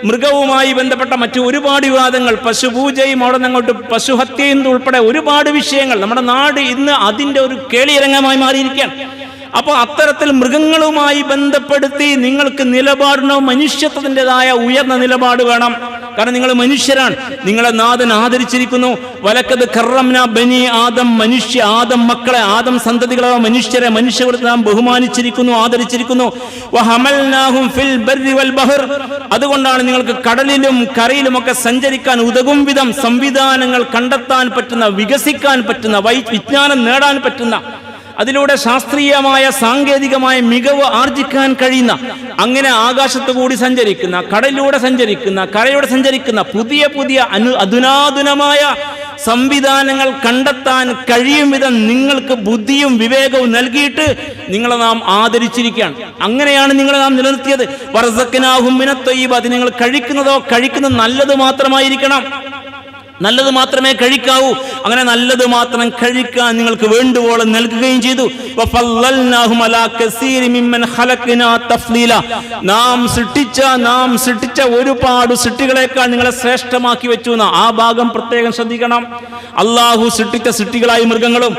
മൃഗവുമായി ബന്ധപ്പെട്ട മറ്റു ഒരുപാട് വിവാദങ്ങൾ, പശുപൂജയും അവിടെ നിന്നങ്ങോട്ട് പശുഹത്യയും ഉൾപ്പെടെ ഒരുപാട് വിഷയങ്ങൾ നമ്മുടെ നാട് ഇന്ന് അതിൻ്റെ ഒരു കേളിയരങ്ങമായി മാറിയിരിക്കുകയാണ്. അപ്പോൾ അത്തരത്തിൽ മൃഗങ്ങളുമായി ബന്ധപ്പെടുത്തി നിങ്ങൾക്ക് നിലപാടിനോ മനുഷ്യത്വത്തിൻ്റെതായ ഉയർന്ന നിലപാട് വേണം. കാരണം നിങ്ങൾ മനുഷ്യരാണ്, നിങ്ങളെ നാഥൻ ആദരിച്ചിരിക്കുന്നു. വലക്കത് കറംനാ ബനി ആദം, ആദം മക്കളെ, ആദം സന്തതികളെ, മനുഷ്യരെ, മനുഷ്യവൃത്തി നാം ബഹുമാനിച്ചിരിക്കുന്നു, ആദരിച്ചിരിക്കുന്നു. വഹമൽനാഹും ഫിൽ ബർരി വൽ ബഹർ, അതുകൊണ്ടാണ് നിങ്ങൾക്ക് കടലിലും കരയിലുമൊക്കെ സഞ്ചരിക്കാൻ ഉതകും വിധം സംവിധാനങ്ങൾ കണ്ടെത്താൻ പറ്റുന്ന, വികസിക്കാൻ പറ്റുന്ന, വിജ്ഞാനം നേടാൻ പറ്റുന്ന, അതിലൂടെ ശാസ്ത്രീയമായ സാങ്കേതികമായ മികവ് ആർജിക്കാൻ കഴിയുന്ന, അങ്ങനെ ആകാശത്തു കൂടി സഞ്ചരിക്കുന്ന, കടലിലൂടെ സഞ്ചരിക്കുന്ന, കരയോടെ സഞ്ചരിക്കുന്ന പുതിയ പുതിയ അധുനാധുനമായ സംവിധാനങ്ങൾ കണ്ടെത്താൻ കഴിയും വിധം നിങ്ങൾക്ക് ബുദ്ധിയും വിവേകവും നൽകിയിട്ട് നിങ്ങളെ നാം ആദരിച്ചിരിക്കുകയാണ്. അങ്ങനെയാണ് നിങ്ങളെ നാം നിലനിർത്തിയത്. വറസഖ്നാഹും മിനത് ത്വയ്യിബാത്ത്, നിങ്ങൾ കഴിക്കുന്നത് നല്ലത് മാത്രമായിരിക്കണം, നല്ലത് മാത്രമേ കഴിക്കാവൂ. അങ്ങനെ നല്ലത് മാത്രം കഴിക്കാൻ നിങ്ങൾക്ക് വേണ്ടുവോളം നൽകുകയും ചെയ്തു. നാം സൃഷ്ടിച്ച ഒരുപാട് സൃഷ്ടികളെക്കാൾ നിങ്ങളെ ശ്രേഷ്ഠമാക്കി വെച്ചു. ആ ഭാഗം പ്രത്യേകം ശ്രദ്ധിക്കണം. അള്ളാഹു സൃഷ്ടിച്ച സൃഷ്ടികളായി മൃഗങ്ങളും,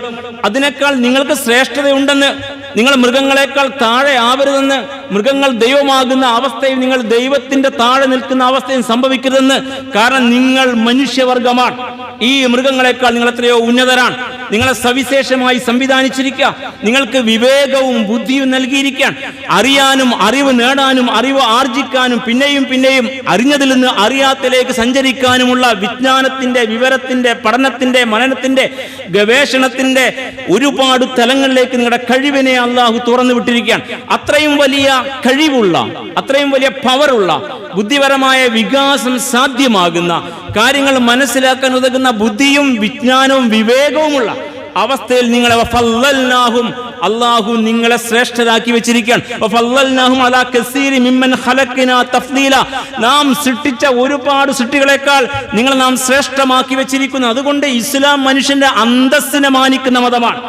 അതിനേക്കാൾ നിങ്ങൾക്ക് ശ്രേഷ്ഠതയുണ്ടെന്ന്, നിങ്ങൾ മൃഗങ്ങളെക്കാൾ താഴെ ആവരുതെന്ന്, മൃഗങ്ങൾ ദൈവമാകുന്ന അവസ്ഥയും നിങ്ങൾ ദൈവത്തിന്റെ താഴെ നിൽക്കുന്ന അവസ്ഥയും സംഭവിക്കരുതെന്ന്. കാരണം നിങ്ങൾ മനുഷ്യവർഗമാണ്, ഈ മൃഗങ്ങളെക്കാൾ നിങ്ങൾ എത്രയോ ഉന്നതരാണ്. നിങ്ങളെ സവിശേഷമായി സംവിധാനിച്ചിരിക്കുക. നിങ്ങൾക്ക് വിവേകവും ബുദ്ധിയും നൽകിയിരിക്കുകയാണ്. അറിയാനും അറിവ് നേടാനും അറിവ് ആർജിക്കാനും പിന്നെയും അറിഞ്ഞതിൽ നിന്ന് അറിയാത്തതിലേക്ക് സഞ്ചരിക്കാനുമുള്ള വിജ്ഞാനത്തിന്റെ, വിവരത്തിന്റെ, പഠനത്തിന്റെ, മനനത്തിന്റെ, ഗവേഷണത്തിന്റെ ഒരുപാട് തലങ്ങളിലേക്ക് നിങ്ങളുടെ കഴിവിനെ അള്ളാഹു തുറന്നു വിട്ടിരിക്കുകയാണ്. അത്രയും വലിയ കഴിവുള്ള, അത്രയും വലിയ പവറുള്ള, ബുദ്ധിപരമായ വികാസം സാധ്യമാകുന്ന, കാര്യങ്ങൾ മനസ്സിലാക്കാൻ ഉതകുന്ന ബുദ്ധിയും വിജ്ഞാനവും വിവേകവുമുള്ള അവസ്ഥയിൽ നിങ്ങളെ അള്ളാഹു നിങ്ങളെ ശ്രേഷ്ഠരാക്കി വെച്ചിരിക്കുകയാണ്. നാം സൃഷ്ടിച്ച ഒരുപാട് സൃഷ്ടികളെക്കാൾ നിങ്ങളെ നാം ശ്രേഷ്ഠമാക്കി വെച്ചിരിക്കുന്നു. അതുകൊണ്ട് ഇസ്ലാം മനുഷ്യന്റെ അന്തസ്സിനെ മാനിക്കുന്ന മതമാണ്.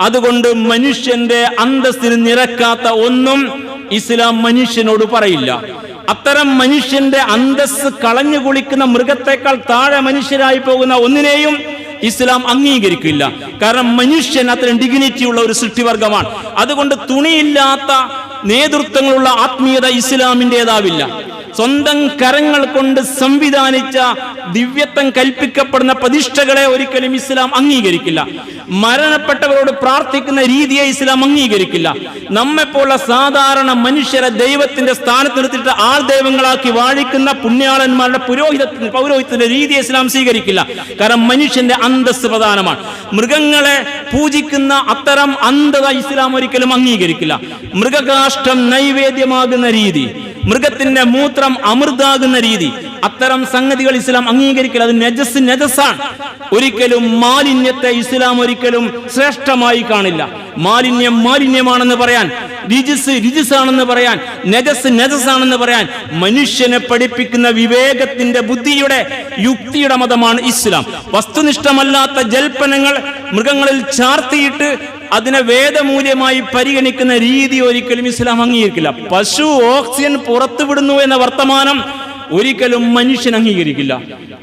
അതുകൊണ്ട് മനുഷ്യന്റെ അന്തസ്സിന് നിരക്കാത്ത ഒന്നും ഇസ്ലാം മനുഷ്യനോട് പറയില്ല. അത്തരം മനുഷ്യന്റെ അന്തസ്സ് കളഞ്ഞു കുളിക്കുന്ന മൃഗത്തെക്കാൾ താഴെ മനുഷ്യരായി പോകുന്ന ഒന്നിനെയും ഇസ്ലാം അംഗീകരിക്കില്ല. കാരണം മനുഷ്യൻ അത്രയും ഡിഗ്നിറ്റി ഉള്ള ഒരു സൃഷ്ടിവർഗമാണ്. അതുകൊണ്ട് തുണിയില്ലാത്ത നേതൃത്വങ്ങളുള്ള ആത്മീയത ഇസ്ലാമിൻ്റെതാവില്ല. സ്വന്തം കരങ്ങൾ കൊണ്ട് സംവിധാനിച്ച ദിവ്യത്വം കൽപ്പിക്കപ്പെടുന്ന പ്രതിഷ്ഠകളെ ഒരിക്കലും ഇസ്ലാം അംഗീകരിക്കില്ല. മരണപ്പെട്ടവരോട് പ്രാർത്ഥിക്കുന്ന രീതിയെ ഇസ്ലാം അംഗീകരിക്കില്ല. നമ്മെപ്പോലുള്ള സാധാരണ മനുഷ്യരെ ദൈവത്തിന്റെ സ്ഥാനത്ത് നിർത്തിയിട്ട് ആൾ ദൈവങ്ങളാക്കി വാഴിക്കുന്ന പുണ്യാളന്മാരുടെ പൗരോഹിത്യത്തിന്റെ രീതിയെ ഇസ്ലാം സ്വീകരിക്കില്ല. കാരണം മനുഷ്യന്റെ അന്തസ്സ് പ്രധാനമാണ്. മൃഗങ്ങളെ പൂജിക്കുന്ന അത്തരം അന്ധത ഇസ്ലാം ഒരിക്കലും അംഗീകരിക്കില്ല. മൃഗകാഷ്ടം നൈവേദ്യമാകുന്ന രീതി, മൃഗത്തിന്റെ മൂത്രം അമൃതാകുന്ന രീതി, അത്തരം സംഗതികൾ ഇസ്ലാം അംഗീകരിക്കില്ല. അത് നജസാണ്. ഒരിക്കലും മാലിന്യത്തെ ഇസ്ലാം ഒരിക്കലും ശ്രേഷ്ഠമായി കാണില്ല. മാലിന്യം മാലിന്യമാണെന്ന് പറയാൻ, രിജിസാണെന്ന് പറയാൻ, നജസാണെന്ന് പറയാൻ മനുഷ്യനെ പഠിപ്പിക്കുന്ന വിവേകത്തിന്റെ, ബുദ്ധിയുടെ, യുക്തിയുടെ മതമാണ് ഇസ്ലാം. വസ്തുനിഷ്ഠമല്ലാത്ത ജൽപ്പനങ്ങൾ മൃഗങ്ങളിൽ ചാർത്തിയിട്ട് അതിനെ വേദമൂല്യമായി പരിഗണിക്കുന്ന രീതി ഒരിക്കലും ഇസ്ലാം അംഗീകരിക്കില്ല. പശു ഓക്സിജൻ പുറത്തുവിടുന്നു എന്ന വർത്തമാനം ഒരിക്കലും മനുഷ്യൻ അംഗീകരിക്കില്ല.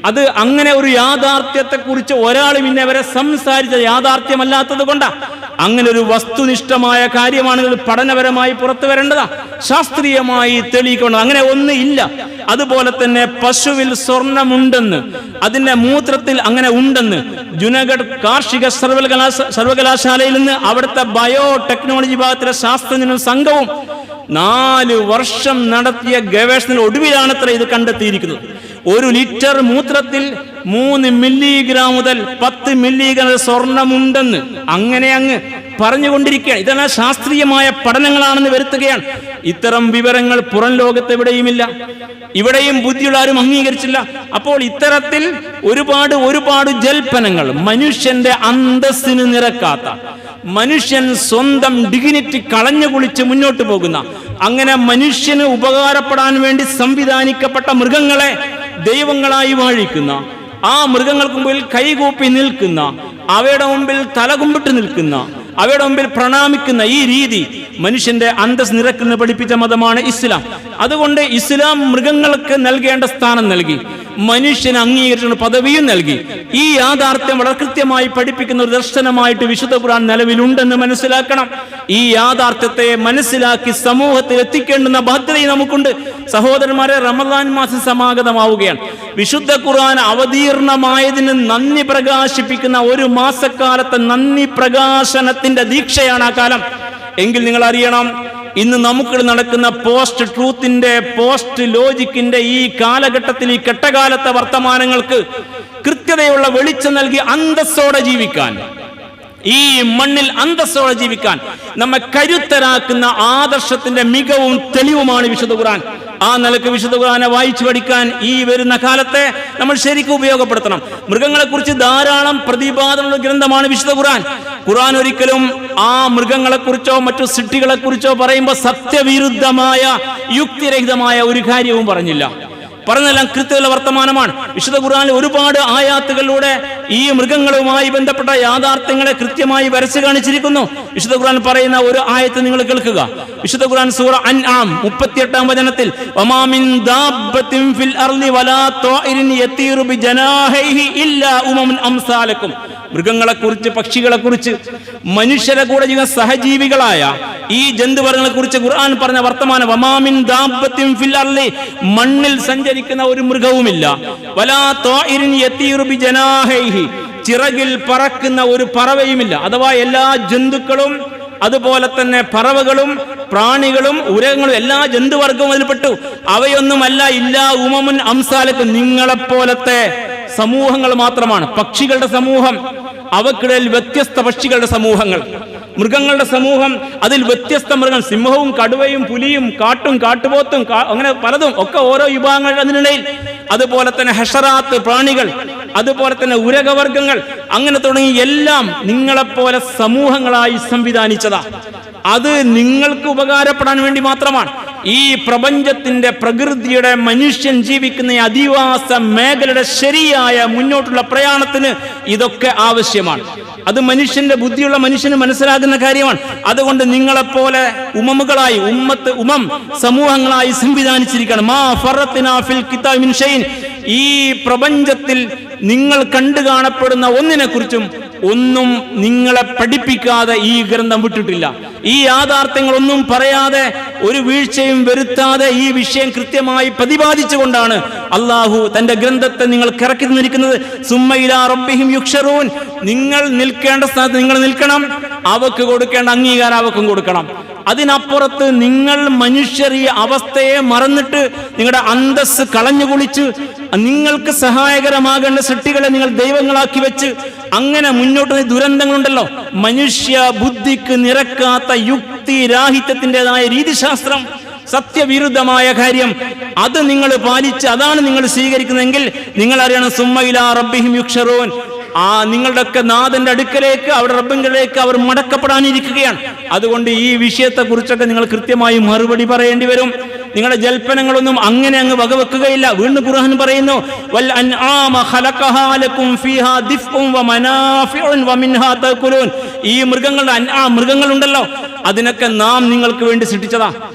അത് അങ്ങനെ ഒരു യാഥാർത്ഥ്യത്തെക്കുറിച്ച് ഒരാളും ഇന്നവരെ സംസാരിച്ച യാഥാർത്ഥ്യമല്ലാത്തത് കൊണ്ടാണ്. അങ്ങനെ ഒരു വസ്തുനിഷ്ഠമായ കാര്യമാണെങ്കിൽ പഠനപരമായി പുറത്തു വരേണ്ടതാ, ശാസ്ത്രീയമായി തെളിയിക്കേണ്ടത്. അങ്ങനെ ഒന്നും ഇല്ല. അതുപോലെ തന്നെ പശുവിൽ സ്വർണമുണ്ടെന്ന്, അതിന്റെ മൂത്രത്തിൽ അങ്ങനെ ഉണ്ടെന്ന് ജുനഗഡ് കാർഷിക സർവകലാശാലയിൽ നിന്ന് അവിടുത്തെ ബയോടെക്നോളജി വിഭാഗത്തിലെ ശാസ്ത്രജ്ഞനും സംഘവും 4 വർഷം നടത്തിയ ഗവേഷണ ഒടുവിലാണത്ര ഇത് കണ്ടെത്തിയിരിക്കുന്നത്. 1 ലിറ്റർ മൂത്രത്തിൽ 3 മില്ലിഗ്രാം മുതൽ 10 മില്ലിഗ്രാം സ്വർണമുണ്ടെന്ന് അങ്ങ് പറഞ്ഞുകൊണ്ടിരിക്കുകയാണ്. ഇതെല്ലാം ശാസ്ത്രീയമായ പഠനങ്ങളാണെന്ന് വരുത്തുകയാണ്. ഇത്തരം വിവരങ്ങൾ പുറം ലോകത്ത് എവിടെയുമില്ല, ഇവിടെയും ബുദ്ധിയുള്ള ആരും അംഗീകരിച്ചില്ല. അപ്പോൾ ഇത്തരത്തിൽ ഒരുപാട് ജൽപ്പനങ്ങൾ, മനുഷ്യന്റെ അന്തസ്സിന് നിരക്കാത്ത, മനുഷ്യൻ സ്വന്തം ഡിഗ്നിറ്റി കളഞ്ഞു കുളിച്ച് മുന്നോട്ട് പോകുന്ന, അങ്ങനെ മനുഷ്യന് ഉപകാരപ്പെടാൻ വേണ്ടി സംവിധാനിക്കപ്പെട്ട മൃഗങ്ങളെ ദൈവങ്ങളായി വാഴിക്കുന്ന, ആ മൃഗങ്ങൾക്ക് മുമ്പിൽ കൈകൂപ്പി നിൽക്കുന്ന, അവയുടെ മുമ്പിൽ തലകുമ്പിട്ട് നിൽക്കുന്ന, അവയുടെ മുമ്പിൽ പ്രണാമിക്കുന്ന ഈ രീതി മനുഷ്യന്റെ അന്തസ് നിരക്കുന്ന പഠിപ്പിച്ച മതമാണ് ഇസ്ലാം. അതുകൊണ്ട് ഇസ്ലാം മൃഗങ്ങൾക്ക് നൽകേണ്ട സ്ഥാനം നൽകി, മനുഷ്യന് അംഗീകരിച്ച പദവിയും നൽകി. ഈ യാഥാർത്ഥ്യം വളരെ കൃത്യമായി പഠിപ്പിക്കുന്ന ഒരു ദർശനമായിട്ട് വിശുദ്ധ ഖുർആൻ നിലവിലുണ്ടെന്ന് മനസ്സിലാക്കണം. ഈ യാഥാർത്ഥ്യത്തെ മനസ്സിലാക്കി സമൂഹത്തിൽ എത്തിക്കേണ്ടുന്ന ബാധ്യതയും നമുക്കുണ്ട്. സഹോദരന്മാരെ, റമദാൻ മാസം സമാഗതമാവുകയാണ്. വിശുദ്ധ ഖുർആൻ അവതീർണമായതിന് നന്ദി പ്രകാശിപ്പിക്കുന്ന ഒരു മാസക്കാലത്തെ നന്ദി പ്രകാശനത്തിന്റെ ദീക്ഷയാണ് ആ കാലം. എങ്കിൽ നിങ്ങൾ അറിയണം, ഇന്ന് നമുക്ക് നടക്കുന്ന പോസ്റ്റ് ട്രൂത്തിന്റെ, പോസ്റ്റ് ലോജിക്കിന്റെ ഈ കാലഘട്ടത്തിൽ, ഈ കെട്ടകാലത്തെ വർത്തമാനങ്ങൾക്ക് കൃത്യതയുള്ള വെളിച്ചം നൽകി അന്തസ്സോടെ ജീവിക്കാൻ, ഈ മണ്ണിൽ അന്തസ്സോടെ ജീവിക്കാൻ നമ്മെ കരുത്തരാക്കുന്ന ആദർശത്തിന്റെ മികവും തെളിവുമാണ് വിശുദ്ധ ഖുർആൻ. ആ നിലക്ക് വിശുദ്ധ ഖുർആനെ വായിച്ചു പഠിക്കാൻ ഈ വരുന്ന കാലത്തെ നമ്മൾ ശരിക്കും ഉപയോഗപ്പെടുത്തണം. മൃഗങ്ങളെ കുറിച്ച് ധാരാളം പ്രതിപാദനമുള്ള ഗ്രന്ഥമാണ് വിശുദ്ധ ഖുർആൻ. ഖുർആൻ ഒരിക്കലും ആ മൃഗങ്ങളെ കുറിച്ചോ മറ്റു സൃഷ്ടികളെ കുറിച്ചോ പറയുമ്പോൾ സത്യവിരുദ്ധമായ, യുക്തിരഹിതമായ ഒരു കാര്യവും പറഞ്ഞില്ല. പറഞ്ഞെല്ലാം കൃത്യമുള്ള വർത്തമാനമാണ്. വിശുദ്ധ ഖുർആനിൽ ഒരുപാട് ആയാത്തുകളിലൂടെ ഈ മൃഗങ്ങളുമായി ബന്ധപ്പെട്ട യാഥാർത്ഥ്യങ്ങളെ കൃത്യമായി വരച്ചു കാണിച്ചിരിക്കുന്നു. വിശുദ്ധ ഖുർആൻ പറയുന്ന ഒരു ആയത്ത് നിങ്ങൾ കേൾക്കുക. വിശുദ്ധ ഖുർആൻ സൂറ അൻആം 38-ാം വചനത്തിൽ വമാ മിൻ ദാബത്തിൻ ഫിൽ അർളി വലാ ത്വാഇരിൻ യതീറു ബിജനാഹിഹി ഇല്ലാ ഉമമുൻ അംസാലക്കും. മൃഗങ്ങളെ കുറിച്ച്, പക്ഷികളെ കുറിച്ച്, മനുഷ്യരെ കൂടെ ജീവിക്കുന്ന സഹജീവികളായ ഈ ജന്തുവർഗങ്ങളെ കുറിച്ച് ഖുർആൻ പറഞ്ഞ വർത്തമാനം വമാ മിൻ ദാബത്തിൻ ഫിൽ അർളി, മണ്ണിൽ സഞ്ചരിക്കുന്ന ഒരു മൃഗവുമില്ല, വലാ ത്വാഇരിൻ യതീറു ബിജനാഹിഹി, ചിറകിൽ പറക്കുന്ന ഒരു പറവയുമില്ല. അഥവാ എല്ലാ ജന്തുക്കളും അതുപോലെ തന്നെ പറവകളും പ്രാണികളും ഉരകങ്ങളും എല്ലാ ജന്തുവർഗവും അതിൽപ്പെട്ടു. അവയൊന്നുമല്ല ഇല്ലാ ഉമമുൻ അംസാലക്കും, നിങ്ങളെപ്പോലത്തെ സമൂഹങ്ങൾ മാത്രമാണ്. പക്ഷികളുടെ സമൂഹം, അവക്കിടയിൽ വ്യത്യസ്ത പക്ഷികളുടെ സമൂഹങ്ങൾ, മൃഗങ്ങളുടെ സമൂഹം, അതിൽ വ്യത്യസ്ത മൃഗങ്ങൾ, സിംഹവും കടുവയും പുലിയും കാട്ടും കാട്ടുപോത്തും അങ്ങനെ പലതും ഒക്കെ ഓരോ വിഭാഗങ്ങൾ അതിനിടയിൽ. അതുപോലെ തന്നെ ഹഷറാത്ത് പ്രാണികൾ, അതുപോലെ തന്നെ ഉരകവർഗങ്ങൾ, അങ്ങനെ തുടങ്ങി എല്ലാം നിങ്ങളെപ്പോലെ സമൂഹങ്ങളായി സംവിധാനിച്ചതാ. അത് നിങ്ങൾക്ക് ഉപകാരപ്പെടാൻ വേണ്ടി മാത്രമാണ്. ഈ പ്രപഞ്ചത്തിന്റെ പ്രകൃതിയുടെ മനുഷ്യൻ ജീവിക്കുന്ന ഈ അധിവാസ മേഖലയുടെ ശരിയായ മുന്നോട്ടുള്ള പ്രയാണത്തിന് ഇതൊക്കെ ആവശ്യമാണ്. അത് മനുഷ്യന്റെ ബുദ്ധിയുള്ള മനുഷ്യന് മനസ്സിലാകുന്ന കാര്യമാണ്. അതുകൊണ്ട് നിങ്ങളെപ്പോലെ ഉമമുകളായി സമൂഹങ്ങളായി സംവിധാനിച്ചിരിക്കുകയാണ്. മാ ഫറത്നാ ഫിൽ കിതാബി മിൻ ഷൈഇൻ, ഈ പ്രപഞ്ചത്തിൽ നിങ്ങൾ കണ്ടു കാണപ്പെടുന്ന ഒന്നിനെ കുറിച്ചും ഒന്നും നിങ്ങളെ പഠിപ്പിക്കാതെ ഈ ഗ്രന്ഥം വിട്ടിട്ടില്ല. ഈ യാഥാർത്ഥ്യങ്ങളൊന്നും പറയാതെ ഒരു വീഴ്ചയും വരുത്താതെ ഈ വിഷയം കൃത്യമായി പ്രതിപാദിച്ചുകൊണ്ടാണ് അള്ളാഹു തന്റെ ഗ്രന്ഥത്തെ നിങ്ങൾക്ക് ഇറക്കി തന്നിരിക്കുന്നത്. സുമ്മ ഇലാ റബ്ബിഹിം യുഹ്ശറൂൻ, നിങ്ങൾ നിൽക്കേണ്ട സ്ഥാനത്ത് നിങ്ങൾ നിൽക്കണം, അവക്ക് കൊടുക്കേണ്ട അംഗീകാരം അവക്കും കൊടുക്കണം. അതിനപ്പുറത്ത് നിങ്ങൾ മനുഷ്യർ ഈ അവസ്ഥയെ മറന്നിട്ട് നിങ്ങളുടെ അന്തസ് കളഞ്ഞു കുളിച്ച് നിങ്ങൾക്ക് സഹായകരമാകേണ്ട സൃഷ്ടികളെ നിങ്ങൾ ദൈവങ്ങളാക്കി വെച്ച് അങ്ങനെ മുന്നോട്ട് ദുരന്തങ്ങളുണ്ടല്ലോ. മനുഷ്യ ബുദ്ധിക്ക് നിരക്കാത്ത യുക്തിരാഹിത്യത്തിൻ്റെതായ രീതിശാസ്ത്രം, സത്യവിരുദ്ധമായ കാര്യം, അത് നിങ്ങൾ പാലിച്ച് അതാണ് നിങ്ങൾ സ്വീകരിക്കുന്നതെങ്കിൽ നിങ്ങൾ അറിയണം സുമ്മ ഇലാ റബ്ബിഹിം യുഹ്ശറൂൻ, നിങ്ങളുടെയൊക്കെ നാഥന്റെ അടുക്കലേക്ക്, അവരുടെ റബ്ബിലേക്ക് അവർ മടക്കപ്പെടാനിരിക്കുകയാണ്. അതുകൊണ്ട് ഈ വിഷയത്തെ കുറിച്ചൊക്കെ നിങ്ങൾ കൃത്യമായി മറുപടി പറയേണ്ടി വരും. നിങ്ങളുടെ ജൽപ്പനങ്ങളൊന്നും അങ്ങനെ അങ്ങ് വകവെക്കുകയില്ല. വീണ്ടും ഖുർആൻ പറയുന്നു, വൽ അൻആമ ഖലഖഹാ ലക്കും ഫീഹാ ദിഫ്ഉൻ വമനാഫിഉൻ വമിൻഹാ തഅകുലൂൻ, ഈ മൃഗങ്ങളുണ്ടല്ലോ അതിനൊക്കെ നാം നിങ്ങൾക്ക് വേണ്ടി സൃഷ്ടിച്ചതാ.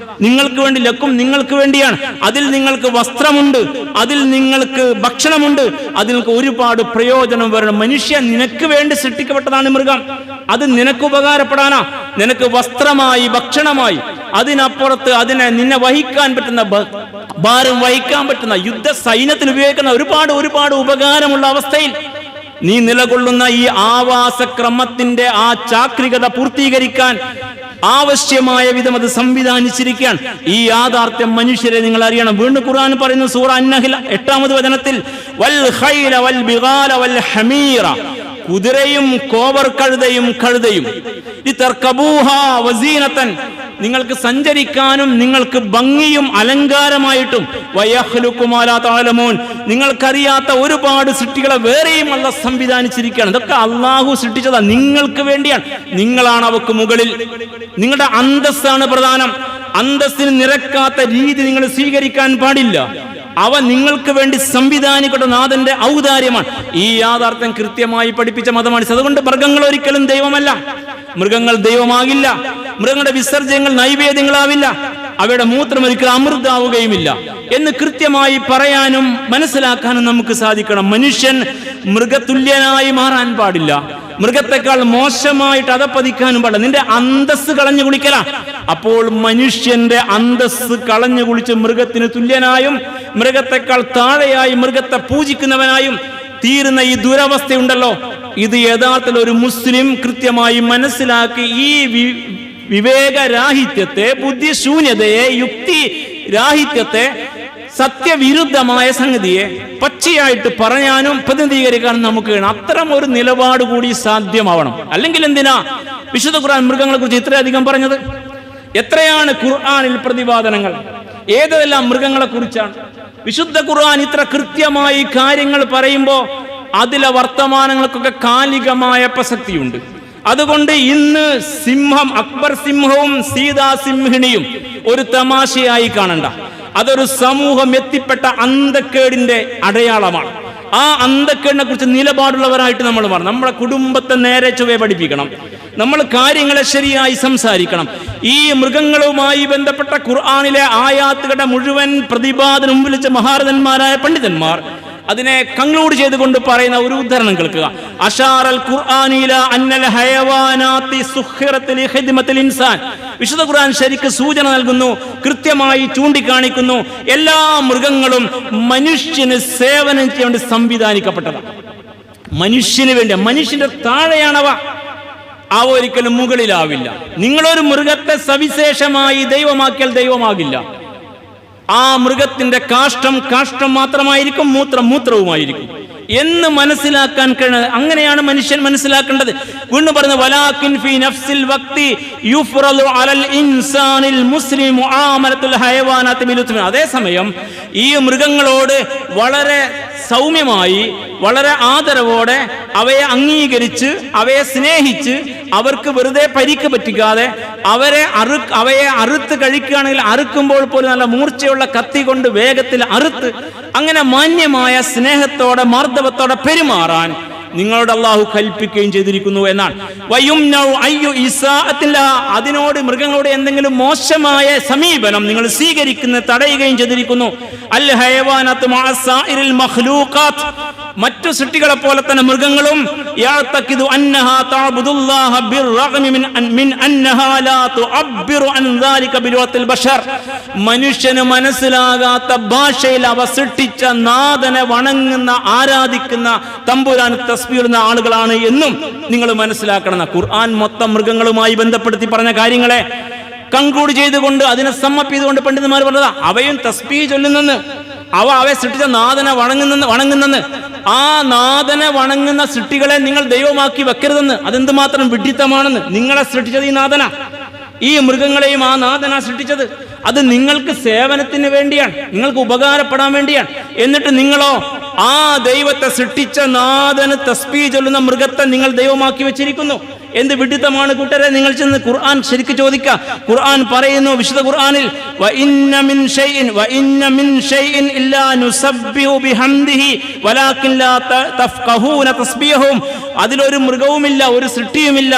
നിങ്ങൾക്ക് വേണ്ടി, ലക്കും നിങ്ങൾക്ക് വേണ്ടിയാണ്. അതിൽ നിങ്ങൾക്ക് വസ്ത്രമുണ്ട്, അതിൽ നിങ്ങൾക്ക് ഭക്ഷണമുണ്ട്, അതിൽ നിങ്ങൾക്ക് ഒരുപാട് പ്രയോജനം വരണം. മനുഷ്യ നിനക്ക് വേണ്ടി സൃഷ്ടിക്കപ്പെട്ടതാണ് മൃഗം. അത് നിനക്ക് ഉപകാരപ്പെടാനാ, നിനക്ക് വസ്ത്രമായി ഭക്ഷണമായി. അതിനപ്പുറത്ത് നിന്നെ വഹിക്കാൻ പറ്റുന്ന, ഭാരം വഹിക്കാൻ പറ്റുന്ന, യുദ്ധ സൈന്യത്തിന് ഉപയോഗിക്കുന്ന ഒരുപാട് ഉപകാരമുള്ള അവസ്ഥയിൽ നീ നിലകൊള്ളുന്ന ഈ ആവാസക്രമത്തിന്റെ ആ ചാക്രികത പൂർത്തീകരിക്കാൻ ആവശ്യമായ വിധം അത് സംവിധാനിച്ചിരിക്കുകയാണ്. ഈ യാഥാർത്ഥ്യം മനുഷ്യരെ നിങ്ങൾ അറിയണം. വീണ്ടും ഖുർആൻ പറയുന്നു സൂറ അൻ-നഹ്ൽ 8-ാമത് വചനത്തിൽ, വൽ ഖൈല വൽ ബിഗാല വൽ ഹമീറ, കുതിരയും കോവർ കഴുതയും ലിതർകബൂഹാ വസീനതൻ, നിങ്ങൾക്ക് സഞ്ചരിക്കാനും നിങ്ങൾക്ക് ഭംഗിയും അലങ്കാരമായിട്ടും, വയഖ്ലുഖു മാ ലാ തഅലമൂൻ, നിങ്ങൾക്കറിയാത്ത ഒരുപാട് സൃഷ്ടികളെ വേറെയും അല്ലാഹു സംവിധാനിച്ചിരിക്കുകയാണ്. ഇതൊക്കെ അള്ളാഹു സൃഷ്ടിച്ചതാ, നിങ്ങൾക്ക് വേണ്ടിയാണ്. നിങ്ങളാണ് അവക്ക് മുകളിൽ. നിങ്ങളുടെ അന്തസ്സാണ് പ്രധാനം. അന്തസ്സിന് നിരക്കാത്ത രീതി നിങ്ങൾ സ്വീകരിക്കാൻ പാടില്ല. അവ നിങ്ങൾക്ക് വേണ്ടി സംവിധാനിക്കട്ടെ, നാഥന്റെ ഔദാര്യമാണ്. ഈ യാഥാർത്ഥ്യം കൃത്യമായി പഠിപ്പിച്ച മതമാണ്. അതുകൊണ്ട് മൃഗങ്ങൾ ഒരിക്കലും ദൈവമല്ല, മൃഗങ്ങൾ ദൈവമാകില്ല, മൃഗങ്ങളുടെ വിസർജ്യങ്ങൾ നൈവേദ്യങ്ങളാവില്ല, അവയുടെ മൂത്രം ഒരിക്കലും അമൃതാവുകയുമില്ല എന്ന് കൃത്യമായി പറയാനും മനസ്സിലാക്കാനും നമുക്ക് സാധിക്കണം. മനുഷ്യൻ മൃഗതുല്യനായി മാറാൻ പാടില്ല, മൃഗത്തെക്കാൾ മോശമായിട്ട് അതപ്പതിക്കാനും പാടില്ല. നിന്റെ അന്തസ് കളഞ്ഞു കുളിക്കല. അപ്പോൾ മനുഷ്യന്റെ അന്തസ് കളഞ്ഞു കുളിച്ച് മൃഗത്തിന് തുല്യനായും മൃഗത്തെക്കാൾ താഴെയായി മൃഗത്തെ പൂജിക്കുന്നവനായും തീരുന്ന ഈ ദുരവസ്ഥയുണ്ടല്ലോ, ഇത് യഥാർത്ഥത്തിൽ ഒരു മുസ്ലിം കൃത്യമായി മനസ്സിലാക്കി ഈ വിവേകരാഹിത്യത്തെ, ബുദ്ധിശൂന്യതയെ, യുക്തിരാഹിത്യത്തെ, സത്യവിരുദ്ധമായ സംഗതിയെ പച്ചയായിട്ട് പറയാനും പ്രതിനിധീകരിക്കാനും നമുക്ക് വേണം. അത്തരം ഒരു നിലപാട് കൂടി സാധ്യമാവണം. അല്ലെങ്കിൽ എന്തിനാ വിശുദ്ധ ഖുർആൻ മൃഗങ്ങളെ കുറിച്ച് ഇത്രയധികം പറഞ്ഞത്? എത്രയാണ് ഖുർആനിൽ പ്രതിപാദനങ്ങൾ, ഏതെല്ലാം മൃഗങ്ങളെ കുറിച്ചാണ്? വിശുദ്ധ ഖുർആൻ ഇത്ര കൃത്യമായി കാര്യങ്ങൾ പറയുമ്പോൾ അതിലെ വർത്തമാനങ്ങൾക്കൊക്കെ കാലികമായ പ്രസക്തിയുണ്ട്. അതുകൊണ്ട് ഇന്ന് സിംഹം, അക്ബർ സിംഹവും സീതാ സിംഹിണിയും ഒരു തമാശയായി കാണണ്ട. അതൊരു സമൂഹം എത്തിപ്പെട്ട അന്തക്കേടിന്റെ അടയാളമാണ്. ആ അന്തക്കേടിനെ കുറിച്ച് നിലപാടുള്ളവരായിട്ട് നമ്മൾ മാറണം. നമ്മുടെ കുടുംബത്തെ നേരെ ചൊവ്വേ പഠിപ്പിക്കണം. നമ്മൾ കാര്യങ്ങളെ ശരിയായി സംസാരിക്കണം. ഈ മൃഗങ്ങളുമായി ബന്ധപ്പെട്ട ഖുർആനിലെ ആയാത്തുകളുടെ മുഴുവൻ പ്രതിപാദനം വിളിച്ച മഹാരഥന്മാരായ പണ്ഡിതന്മാർ അതിനെ കൺക്ലൂഡ് ചെയ്തുകൊണ്ട് പറയുന്ന ഒരു ഉദാഹരണം കേൾക്കുക. അഷാറൽ ഖുർആനില അന്നൽ ഹയവാനാതി സുഖിറത ലിഖിദ്മത്തിൽ ഇൻസാൻ. വിശുദ്ധ ഖുർആൻ ശരിക്ക് സൂചന നൽകുന്നു, കൃത്യമായി ചൂണ്ടിക്കാണിക്കുന്നു, എല്ലാ മൃഗങ്ങളും മനുഷ്യന് സേവനം ചെയ്യാൻ വേണ്ടി സംവിധാനിക്കപ്പെട്ടതാണ്. മനുഷ്യന് വേണ്ടി, മനുഷ്യന്റെ താഴെയാണവ. അവ ഒരിക്കലും മുകളിലാവില്ല. നിങ്ങളൊരു മൃഗത്തെ സവിശേഷമായി ദൈവമാക്കിയാൽ ദൈവമാകില്ല. ആ മൃഗത്തിന്റെ കാഷ്ടം മാത്രമായിരിക്കും, മൂത്രവുമായിരിക്കും എന്ന് മനസ്സിലാക്കാൻ കഴിയുന്നത്. അങ്ങനെയാണ് മനുഷ്യൻ മനസ്സിലാക്കേണ്ടത്. വീണ്ടും പറഞ്ഞു, വലാകിൻ ഫീ നഫ്സിൽ വഖ്തി യുഫ്റലു അലൽ ഇൻസാനിൽ മുസ്ലിം മുആമലത്തുൽ ഹയവാനാത്തി ബിലുത്ഫിൻ. അതേസമയം ഈ മൃഗങ്ങളോട് വളരെ സൗമ്യമായി, വളരെ ആദരവോടെ അവയെ അംഗീകരിച്ച്, അവയെ സ്നേഹിച്ച്, അവർക്ക് വെറുതെ പരിക്ക് പറ്റിക്കാതെ അവയെ അറുത്ത് കഴിക്കുകയാണെങ്കിൽ അറുക്കുമ്പോൾ പോലും നല്ല മൂർച്ചയുള്ള കത്തി കൊണ്ട് വേഗത്തിൽ അറുത്ത് അങ്ങനെ മാന്യമായ സ്നേഹത്തോടെ മാർദ്ദവത്തോടെ പെരുമാറാൻ നിങ്ങളോട് അള്ളാഹു കൽപ്പിക്കുകയും ചെയ്തിരിക്കുന്നു എന്നാണ്. അതിനോട്, മൃഗങ്ങളോട് എന്തെങ്കിലും മോശമായ സമീപനം നിങ്ങൾ സ്വീകരിക്കുന്നത് തടയുകയും ചെയ്തിരിക്കുന്നു. അൽ ഹയവാനത്ത് മഅസാഇരിൽ മഖ്ലൂഖാത്ത്, മറ്റു സൃഷ്ടികളെ പോലെ തന്നെ മൃഗങ്ങളും യഅതഖിദു അന്നഹാ തഅബുദുല്ലാഹ ബിർറഗ്മി മിൻ അന്നഹാ ലാ തുഅബ്ബിറു അൻ ദാലിക ബിലുഗത്തിൽ ബശർ. മനുഷ്യന് മനസ്സിലാകാത്ത ഭാഷയിൽ അവ സൃഷ്ടിച്ച നാഥനെ വണങ്ങുന്ന, ആരാധിക്കുന്ന, തമ്പുരാൻ തസ്ബീഹ് ആളുകളാണ് എന്നും നിങ്ങൾ മനസ്സിലാക്കണം. ഖുർആൻ മൊത്തം മൃഗങ്ങളുമായി ബന്ധപ്പെടുത്തി പറഞ്ഞ കാര്യങ്ങളെ കൺക്ലൂഡ് ചെയ്തുകൊണ്ട്, അതിനെ സമ്മപ്പ് ചെയ്തുകൊണ്ട് പണ്ഡിതന്മാർ പറഞ്ഞതാ അവയും തസ്ബീഹ് ചൊല്ലുന്നെന്ന്, അവയെ സൃഷ്ടിച്ച നാഥനെ വണങ്ങുന്നെന്ന്. ആ നാഥനെ വണങ്ങുന്ന സൃഷ്ടികളെ നിങ്ങൾ ദൈവമാക്കി വെക്കരുതെന്ന്. അതെന്തുമാത്രം വിഡ്ഢിത്തമാണെന്ന്. നിങ്ങളെ സൃഷ്ടിച്ചത് ഈ നാഥനാ. ഈ മൃഗങ്ങളെയും ആ നാഥനാ സൃഷ്ടിച്ചത്. അത് നിങ്ങൾക്ക് സേവനത്തിന് വേണ്ടിയാണ്, നിങ്ങൾക്ക് ഉപകാരപ്പെടാൻ വേണ്ടിയാണ്. എന്നിട്ട് നിങ്ങളോ ആ ദൈവത്തെ സൃഷ്ടിച്ച നാഥന് തസ്ബീഹ് ചൊല്ലുന്ന മൃഗത്തെ നിങ്ങൾ ദൈവമാക്കി വെച്ചിരിക്കുന്നു. എന്ത് വിഡിത്തമാണ് കൂട്ടരെ. നിങ്ങൾ ചെന്ന് ഖുർആൻ ശരിക്ക് ചോദിക്കുക. ഖുർആൻ പറയുന്നു, വിശുദ്ധ ഖുർആനിൽ വ ഇന്ന മിൻ ഷൈഇൻ ഇല്ലാ നുസബ്ബിഹു ബിഹംദിഹി വലാകിൻ ലാ തഫ്ഖഹൂന തസ്ബീഹും. അതിലൊരു മൃഗവുമില്ല, ഒരു സൃഷ്ടിയുമില്ല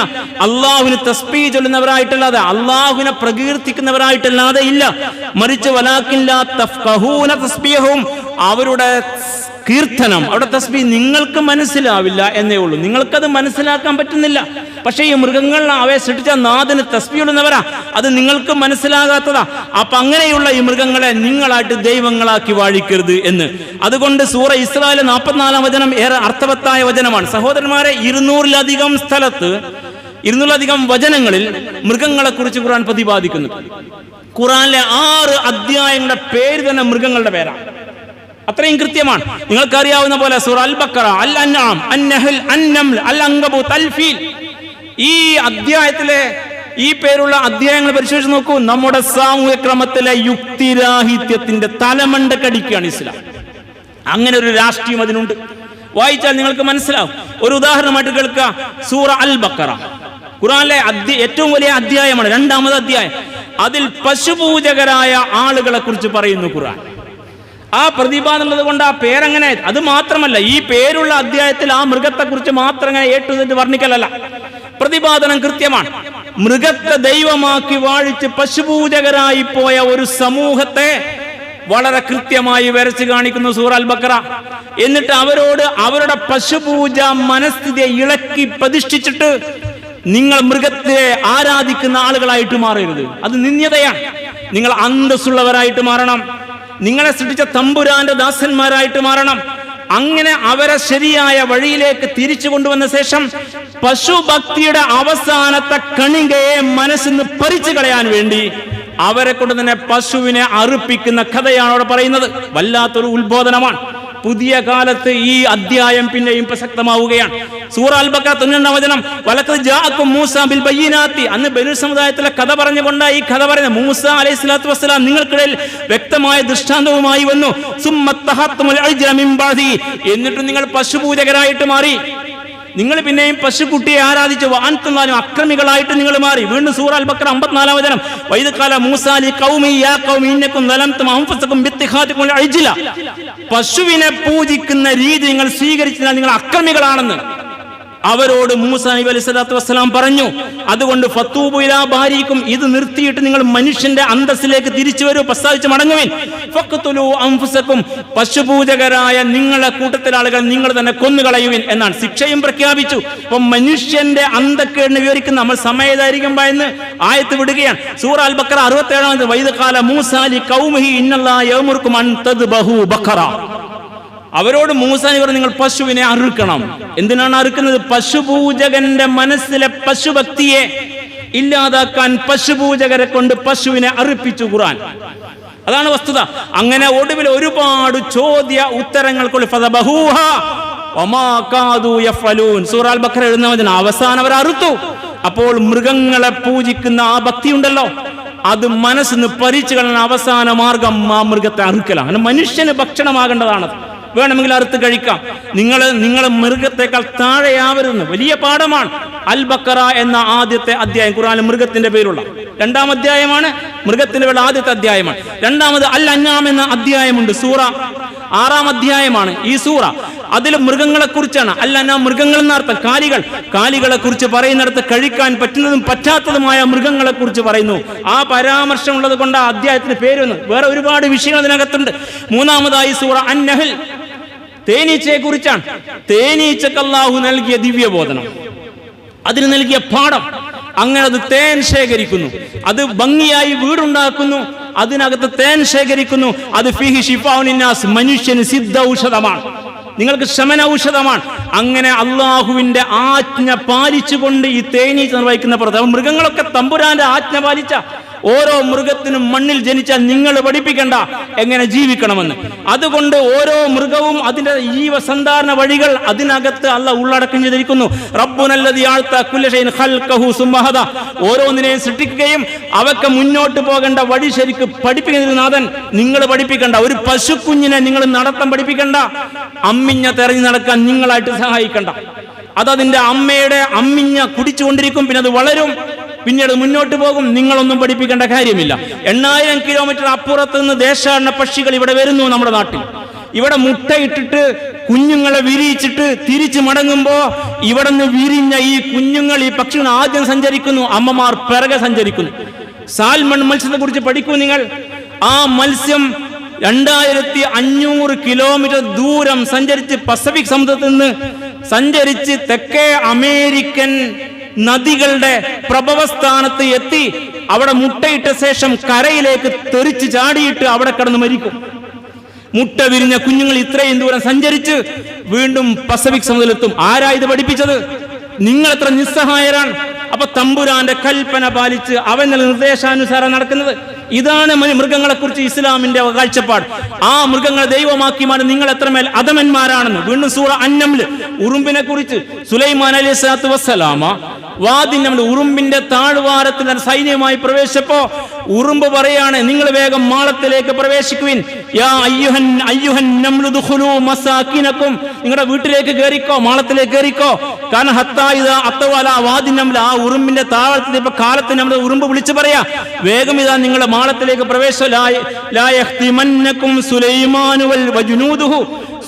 അല്ലാഹുവിനെ തസ്ബീഹ് ചൊല്ലുന്നവരായിട്ടല്ലാതെ, അല്ലാഹുവിനെ പ്രകീർത്തിക്കുന്നവരായിട്ടല്ലാതെ ഇല്ല. മറിച്ച് വലാകിൻ ലാ തഫ്ഖഹൂന തസ്ബീഹും, അവരുടെ കീർത്തനം, അവിടെ തസ്ബീഹ് നിങ്ങൾക്ക് മനസ്സിലാവില്ല എന്നേ ഉള്ളൂ. നിങ്ങൾക്കത് മനസ്സിലാക്കാൻ പറ്റുന്നില്ല. പക്ഷേ ഈ മൃഗങ്ങൾ അവയെ സൃഷ്ടിച്ച നാഥന് തസ്ബീഹ് ചൊല്ലുന്നവരാ. അത് നിങ്ങൾക്ക് മനസ്സിലാകാത്തതാ. അപ്പൊ അങ്ങനെയുള്ള ഈ മൃഗങ്ങളെ നിങ്ങളായിട്ട് ദൈവങ്ങളാക്കി വാഴിക്കരുത് എന്ന്. അതുകൊണ്ട് സൂറ ഇസ്രായേൽ 44-ാം വചനം ഏറെ അർത്ഥവത്തായ വചനമാണ്. സഹോദരന്മാരെ, 200-ലധികം സ്ഥലത്ത്, 200-ലധികം വചനങ്ങളിൽ മൃഗങ്ങളെ കുറിച്ച് ഖുർആൻ പ്രതിപാദിക്കുന്നു. ഖുർആനിലെ 6 അധ്യായങ്ങളുടെ പേര് തന്നെ മൃഗങ്ങളുടെ പേരാണ്. അത്രയും കൃത്യമാണ്. നിങ്ങൾക്കറിയാവുന്ന പോലെ സൂറ അൽ ബഖറ, അൽ അൻആം, അൻ-നഹ്ൽ, അൻ-നംൽ, അൽ അൻകബൂത്ത്, അൽ ഫീൽ, ഈ അധ്യായത്തിലെ ഈ പേരുള്ള അധ്യായങ്ങൾ പരിശോധിച്ച് നോക്കൂ. നമ്മുടെ സാമൂഹ്യ ക്രമത്തിലെ യുക്തിരാഹിത്യത്തിന്റെ തലമണ്ടക്കടിക്കുകയാണ് ഇസ്ലാം. അങ്ങനെ ഒരു രാഷ്ട്രീയം അതിനുണ്ട്. വായിച്ചാൽ നിങ്ങൾക്ക് മനസ്സിലാവും. ഒരു ഉദാഹരണമായിട്ട് കേൾക്കുക. സൂറ അൽ ബഖറ ഖുർആനിലെ ഏറ്റവും വലിയ അധ്യായമാണ്, 2-ാമത് അധ്യായം. അതിൽ പശുപൂജകരായ ആളുകളെ കുറിച്ച് പറയുന്നു ഖുർആൻ. ആ പ്രതിപാദനമുള്ളത് കൊണ്ട് ആ പേരങ്ങനെ. അത് മാത്രമല്ല, ഈ പേരുള്ള അധ്യായത്തിൽ ആ മൃഗത്തെ കുറിച്ച് മാത്രം അങ്ങനെ വർണ്ണിക്കലല്ല, പ്രതിപാദനം കൃത്യമാണ്. മൃഗത്തെ ദൈവമാക്കി വാഴിച്ച് പശുപൂജകരായി പോയ ഒരു സമൂഹത്തെ വളരെ കൃത്യമായി വരച്ച് കാണിക്കുന്നു സൂറ അൽ ബഖറ. എന്നിട്ട് അവരോട് അവരുടെ പശുപൂജ മനസ്ഥിതിയെ ഇളക്കി പ്രതിഷ്ഠിച്ചിട്ട് നിങ്ങൾ മൃഗത്തെ ആരാധിക്കുന്ന ആളുകളായിട്ട് മാറരുത്. അത് നിന്ദ്യതയാണ്. നിങ്ങൾ അന്തസ്സുള്ളവരായിട്ട് മാറണം. നിങ്ങളെ സൃഷ്ടിച്ച തമ്പുരാന്റെ ദാസന്മാരായിട്ട് മാറണം. അങ്ങനെ അവരെ ശരിയായ വഴിയിലേക്ക് തിരിച്ചു കൊണ്ടുവന്ന ശേഷം പശുഭക്തിയുടെ അവസാനത്തെ കണികയെ മനസ്സിന്ന് പറിച്ചു കളയാൻ വേണ്ടി അവരെ കൊണ്ട് തന്നെ പശുവിനെ അറുപ്പിക്കുന്ന കഥയാണ് അവിടെ പറയുന്നത്. വല്ലാത്തൊരു ഉത്ബോധനമാണ്. പുതിയ കാലത്ത് ഈ അധ്യായം പിന്നെയും പ്രസക്തമാവുകയാണ്. സൂറ അൽ ബഖറ 92-ാം വചനം, വലഖദ് ജാഅക്കും മൂസ ബിൽ ബയ്യിനാത്തി. അന്ന് ബനൂ സമുദായത്തിലെ കഥ പറഞ്ഞുകൊണ്ട് ഈ കഥ പറയുന്നത്. മൂസ അലൈഹിസ്സലാത്തു വസ്സലാം നിങ്ങൾക്കിടയിൽ വ്യക്തമായ ദൃഷ്ടാന്തവുമായി വന്നു. സുമ്മത്തഹത്തുൽ അജ്ര മിൻ ബഅദി. എന്നിട്ട് നിങ്ങൾ പശുപൂജകരായിട്ട് മാറി. നിങ്ങൾ പിന്നെയും പശുക്കുട്ടിയെ ആരാധിച്ച് വാൻതുന്നാലും അക്രമികളായിട്ട് നിങ്ങൾ മാറി. വീണ്ടും സൂറ അൽ ബഖറ 54-ാം വചനം, വൈദ് ഖാല മൂസാ ലി ഖൗമി യാ ഖൗമി ഇന്നകും ദലംതും അൻഫുസകും ബിത്തിഖാദികുൽ അജ്ല. പശുവിനെ പൂജിക്കുന്ന രീതി നിങ്ങൾ സ്വീകരിച്ചാൽ നിങ്ങൾ അക്രമികളാണെന്ന് അവരോട് മൂസാ നബി അലൈഹി സ്വലാത്തു വസ്സലാം പറഞ്ഞു. അതുകൊണ്ട് ഫത്തൂബു ഇലാ ബാരിക്കും, ഇത് നിർത്തിയിട്ട് നിങ്ങൾ മനുഷ്യന്റെ അന്തസ്സിലേക്ക് തിരിച്ചു വരൂ, പശ്ചാത്തപിച്ച് മടങ്ങുവിൻ. ഫഖ്തുലു അൻഫുസകും, പശുപൂജകരായ നിങ്ങളുടെ കൂട്ടത്തിലെ ആളുകൾ നിങ്ങൾ തന്നെ കൊന്നുകളയുവിൻ എന്നാണ്. ശിക്ഷയും പ്രഖ്യാപിച്ചു. അപ്പം മനുഷ്യന്റെ അന്തക്കേടിനെ വിവരിക്കുന്ന നമ്മൾ സമയതായിരിക്കും എന്ന് ആയത്ത് വിടുകയാണ്. സൂറ അൽ ബഖറ 67-ാം വൈദ് ഖാല മൂസാ ലി ഖൗമിഹി ഇന്നല്ലാഹ യഅമുറുകും അൻ തദ്ബഹു ബഖറ. അവരോട് മൂസ നബി പറഞ്ഞു, നിങ്ങൾ പശുവിനെ അറുക്കണം. എന്തിനാണ് അറുക്കുന്നത്? പശുപൂജകന്റെ മനസ്സിലെ പശുഭക്തിയെ ഇല്ലാതാക്കാൻ പശുപൂജകരെ കൊണ്ട് പശുവിനെ അറുപ്പിച്ചു ഖുർആൻ. അതാണ് വസ്തുത. അങ്ങനെ ഒടുവിൽ ഒരുപാട് ചോദ്യ ഉത്തരങ്ങൾക്കുള്ള സൂറ അൽ ബഖറ എഴുതുന്ന അവസാനം അവർ അറുത്തു. അപ്പോൾ മൃഗങ്ങളെ പൂജിക്കുന്ന ആ ഭക്തി ഉണ്ടല്ലോ, അത് മനസ്സിന് പരിച്ചു കളയുന്ന അവസാന മാർഗം ആ മൃഗത്തെ അറുക്കലാണ്. അങ്ങനെ മനുഷ്യന് ഭക്ഷണമാകേണ്ടതാണത്. വേണമെങ്കിൽ അറുത്ത് കഴിക്കാം. നിങ്ങൾ മൃഗത്തെക്കാൾ താഴെയാവരുന്ന്. വലിയ പാഠമാണ്. അൽ ബഖറ എന്ന ആദ്യത്തെ അധ്യായം ഖുർആനിൽ മൃഗത്തിന്റെ പേരുള്ള 2-ാം അധ്യായമാണ്. മൃഗത്തിന്റെ പേരുള്ള ആദ്യത്തെ അധ്യായമാണ്. രണ്ടാമത് അൽ അൻആം എന്ന അധ്യായമുണ്ട്. സൂറ 6-ാം അധ്യായമാണ് ഈ സൂറ. അതിൽ മൃഗങ്ങളെ കുറിച്ചാണ്. അൽ അൻആം മൃഗങ്ങൾ എന്നർത്ഥം കാലികളെ കുറിച്ച് പറയുന്നിടത്ത് കഴിക്കാൻ പറ്റുന്നതും പറ്റാത്തതുമായ മൃഗങ്ങളെ കുറിച്ച് പറയുന്നു. ആ പരാമർശം ഉള്ളത് കൊണ്ട് ആ അധ്യായത്തിന് പേര് വന്നു. വേറെ ഒരുപാട് വിഷയങ്ങൾ അതിനകത്തുണ്ട്. 3-ാമതായി സൂറ അൻ-നഹ്ൽ തേനീച്ചയെ കുറിച്ചാണ്. തേനീച്ചക്ക് അല്ലാഹു നൽകിയ ദിവ്യബോധനം, അതിന് നൽകിയ പാഠം. അങ്ങനെ അത് തേൻ ശേഖരിക്കുന്നു, അത് ഭംഗിയായി വീടുണ്ടാക്കുന്നു, അതിനകത്ത് തേൻ ശേഖരിക്കുന്നു. അത് ഫീഹി ശിഫാഉൻ ലിന്നാസ്, മനുഷ്യന് സിദ്ധ ഔഷധമാണ്, നിങ്ങൾക്ക് ശമന ഔഷധമാണ്. അങ്ങനെ അള്ളാഹുവിന്റെ ആജ്ഞ പാലിച്ചുകൊണ്ട് ഈ തേനീച്ച നിർവഹിക്കുന്ന പ്രവർത്തനം. മൃഗങ്ങളൊക്കെ തമ്പുരാന്റെ ആജ്ഞ പാലിച്ച ഓരോ മൃഗത്തിനും മണ്ണിൽ ജനിച്ചാൽ നിങ്ങൾ പഠിപ്പിക്കേണ്ട എങ്ങനെ ജീവിക്കണമെന്ന്. അതുകൊണ്ട് ഓരോ മൃഗവും അതിന്റെ ജീവസന്ധാരണ വഴികൾ അതിനകത്ത് അല്ലാഹു ഉള്ളടക്കം ചെയ്തിരിക്കുന്നു. റബ്ബുനല്ലദീ അഅത കുല്ല ഷൈഇൻ ഖൽഖഹു സുമ്മ ഹദാ, ഓരോന്നിനെയും സൃഷ്ടിക്കുകയും അവക്ക് മുന്നോട്ട് പോകേണ്ട വഴി ശരിക്ക് പഠിപ്പിക്കുന്ന നാഥൻ നിങ്ങൾ പഠിപ്പിക്കേണ്ട. ഒരു പശുക്കുഞ്ഞിനെ നിങ്ങൾ നടത്തം പഠിപ്പിക്കേണ്ട, അമ്മിഞ്ഞ തെരഞ്ഞു നടക്കാൻ നിങ്ങളായിട്ട് സഹായിക്കണ്ട. അതതിന്റെ അമ്മയുടെ അമ്മിഞ്ഞ കുടിച്ചുകൊണ്ടിരിക്കും, പിന്നെ അത് വളരും, പിന്നീട് മുന്നോട്ട് പോകും. നിങ്ങളൊന്നും പഠിപ്പിക്കേണ്ട കാര്യമില്ല. 8000 കിലോമീറ്റർ അപ്പുറത്ത് നിന്ന് ദേശാടന പക്ഷികൾ ഇവിടെ വരുന്നു നമ്മുടെ നാട്ടിൽ. ഇവിടെ മുട്ടയിട്ടിട്ട് കുഞ്ഞുങ്ങളെ വിരിയിച്ചിട്ട് തിരിച്ചു മടങ്ങുമ്പോ ഇവിടെ നിന്ന് വിരിഞ്ഞ ഈ കുഞ്ഞുങ്ങൾ, ഈ പക്ഷികൾ ആദ്യം സഞ്ചരിക്കുന്നു, അമ്മമാർ പിറകെ സഞ്ചരിക്കുന്നു. സാൽമൺ മത്സ്യത്തെ കുറിച്ച് പഠിക്കൂ നിങ്ങൾ. ആ മത്സ്യം 2500 കിലോമീറ്റർ ദൂരം സഞ്ചരിച്ച് പസഫിക് സമുദ്രത്തിൽ നിന്ന് സഞ്ചരിച്ച് തെക്കേ അമേരിക്കൻ നദികളുടെ പ്രഭവസ്ഥാനത്ത് എത്തി അവിടെ മുട്ടയിട്ട ശേഷം കരയിലേക്ക് തെറിച്ച് ചാടിയിട്ട് അവിടെ കിടന്ന് മരിക്കും. മുട്ട വിരിഞ്ഞ കുഞ്ഞുങ്ങൾ ഇത്രയും ദൂരം സഞ്ചരിച്ച് വീണ്ടും പസഫിക് സമുദ്രത്തിലെത്തും. ആരാ ഇത് പഠിപ്പിച്ചത്? നിങ്ങൾ എത്ര നിസ്സഹായരാണ്. അപ്പൊ തമ്പുരാന്റെ കൽപ്പന പാലിച്ച് അവന്റെ നിർദ്ദേശാനുസാരം നടക്കുന്നത്. ഇതാണ് മൃഗങ്ങളെ കുറിച്ച് ഇസ്ലാമിന്റെ കാഴ്ചപ്പാട്. ആ മൃഗങ്ങളെ ദൈവമാക്കി മാറി നിങ്ങൾ എത്രമേൽ അധമന്മാരാണെന്ന്. വീണ്ടും സൂറ അൻ-നംൽ ഉറുമ്പിനെ കുറിച്ച് സുലൈമാൻ അലൈഹിസ്സലാത്തു വസ്സലാമ വാദിന്റെ ഉറുമ്പിന്റെ താഴ്വാരത്തിൽ സൈന്യമായി പ്രവേശിച്ചപ്പോ ഉറുമ്പ് പറയാണ്, നിങ്ങൾ വേഗം മാളത്തിലേക്ക് പ്രവേശിക്കുവിൻ. യാ അയ്യുഹൻ നംലു ദുഖുലൂ മസാകിനകും, നിങ്ങളുടെ വീട്ടിലേക്ക് കയറിക്കോ, മാളത്തിലേക്ക് കയറിക്കോ. കാരണം ഹത്തായിദ അത്തവല വാദിനംല, ആ ഉറുമ്പിന്റെ താഴ്വാരത്തിൽ ഇപ്പൊ കാലത്ത് നമ്മുടെ ഉറുമ്പ് വിളിച്ചു പറയാ, വേഗം ഇതാ നിങ്ങളുടെ മാളത്തിലേക്ക് പ്രവേശിച്ചോ. ലാ യഖ്തിമന്നകും സുലൈമാനു വജുനൂദുഹു,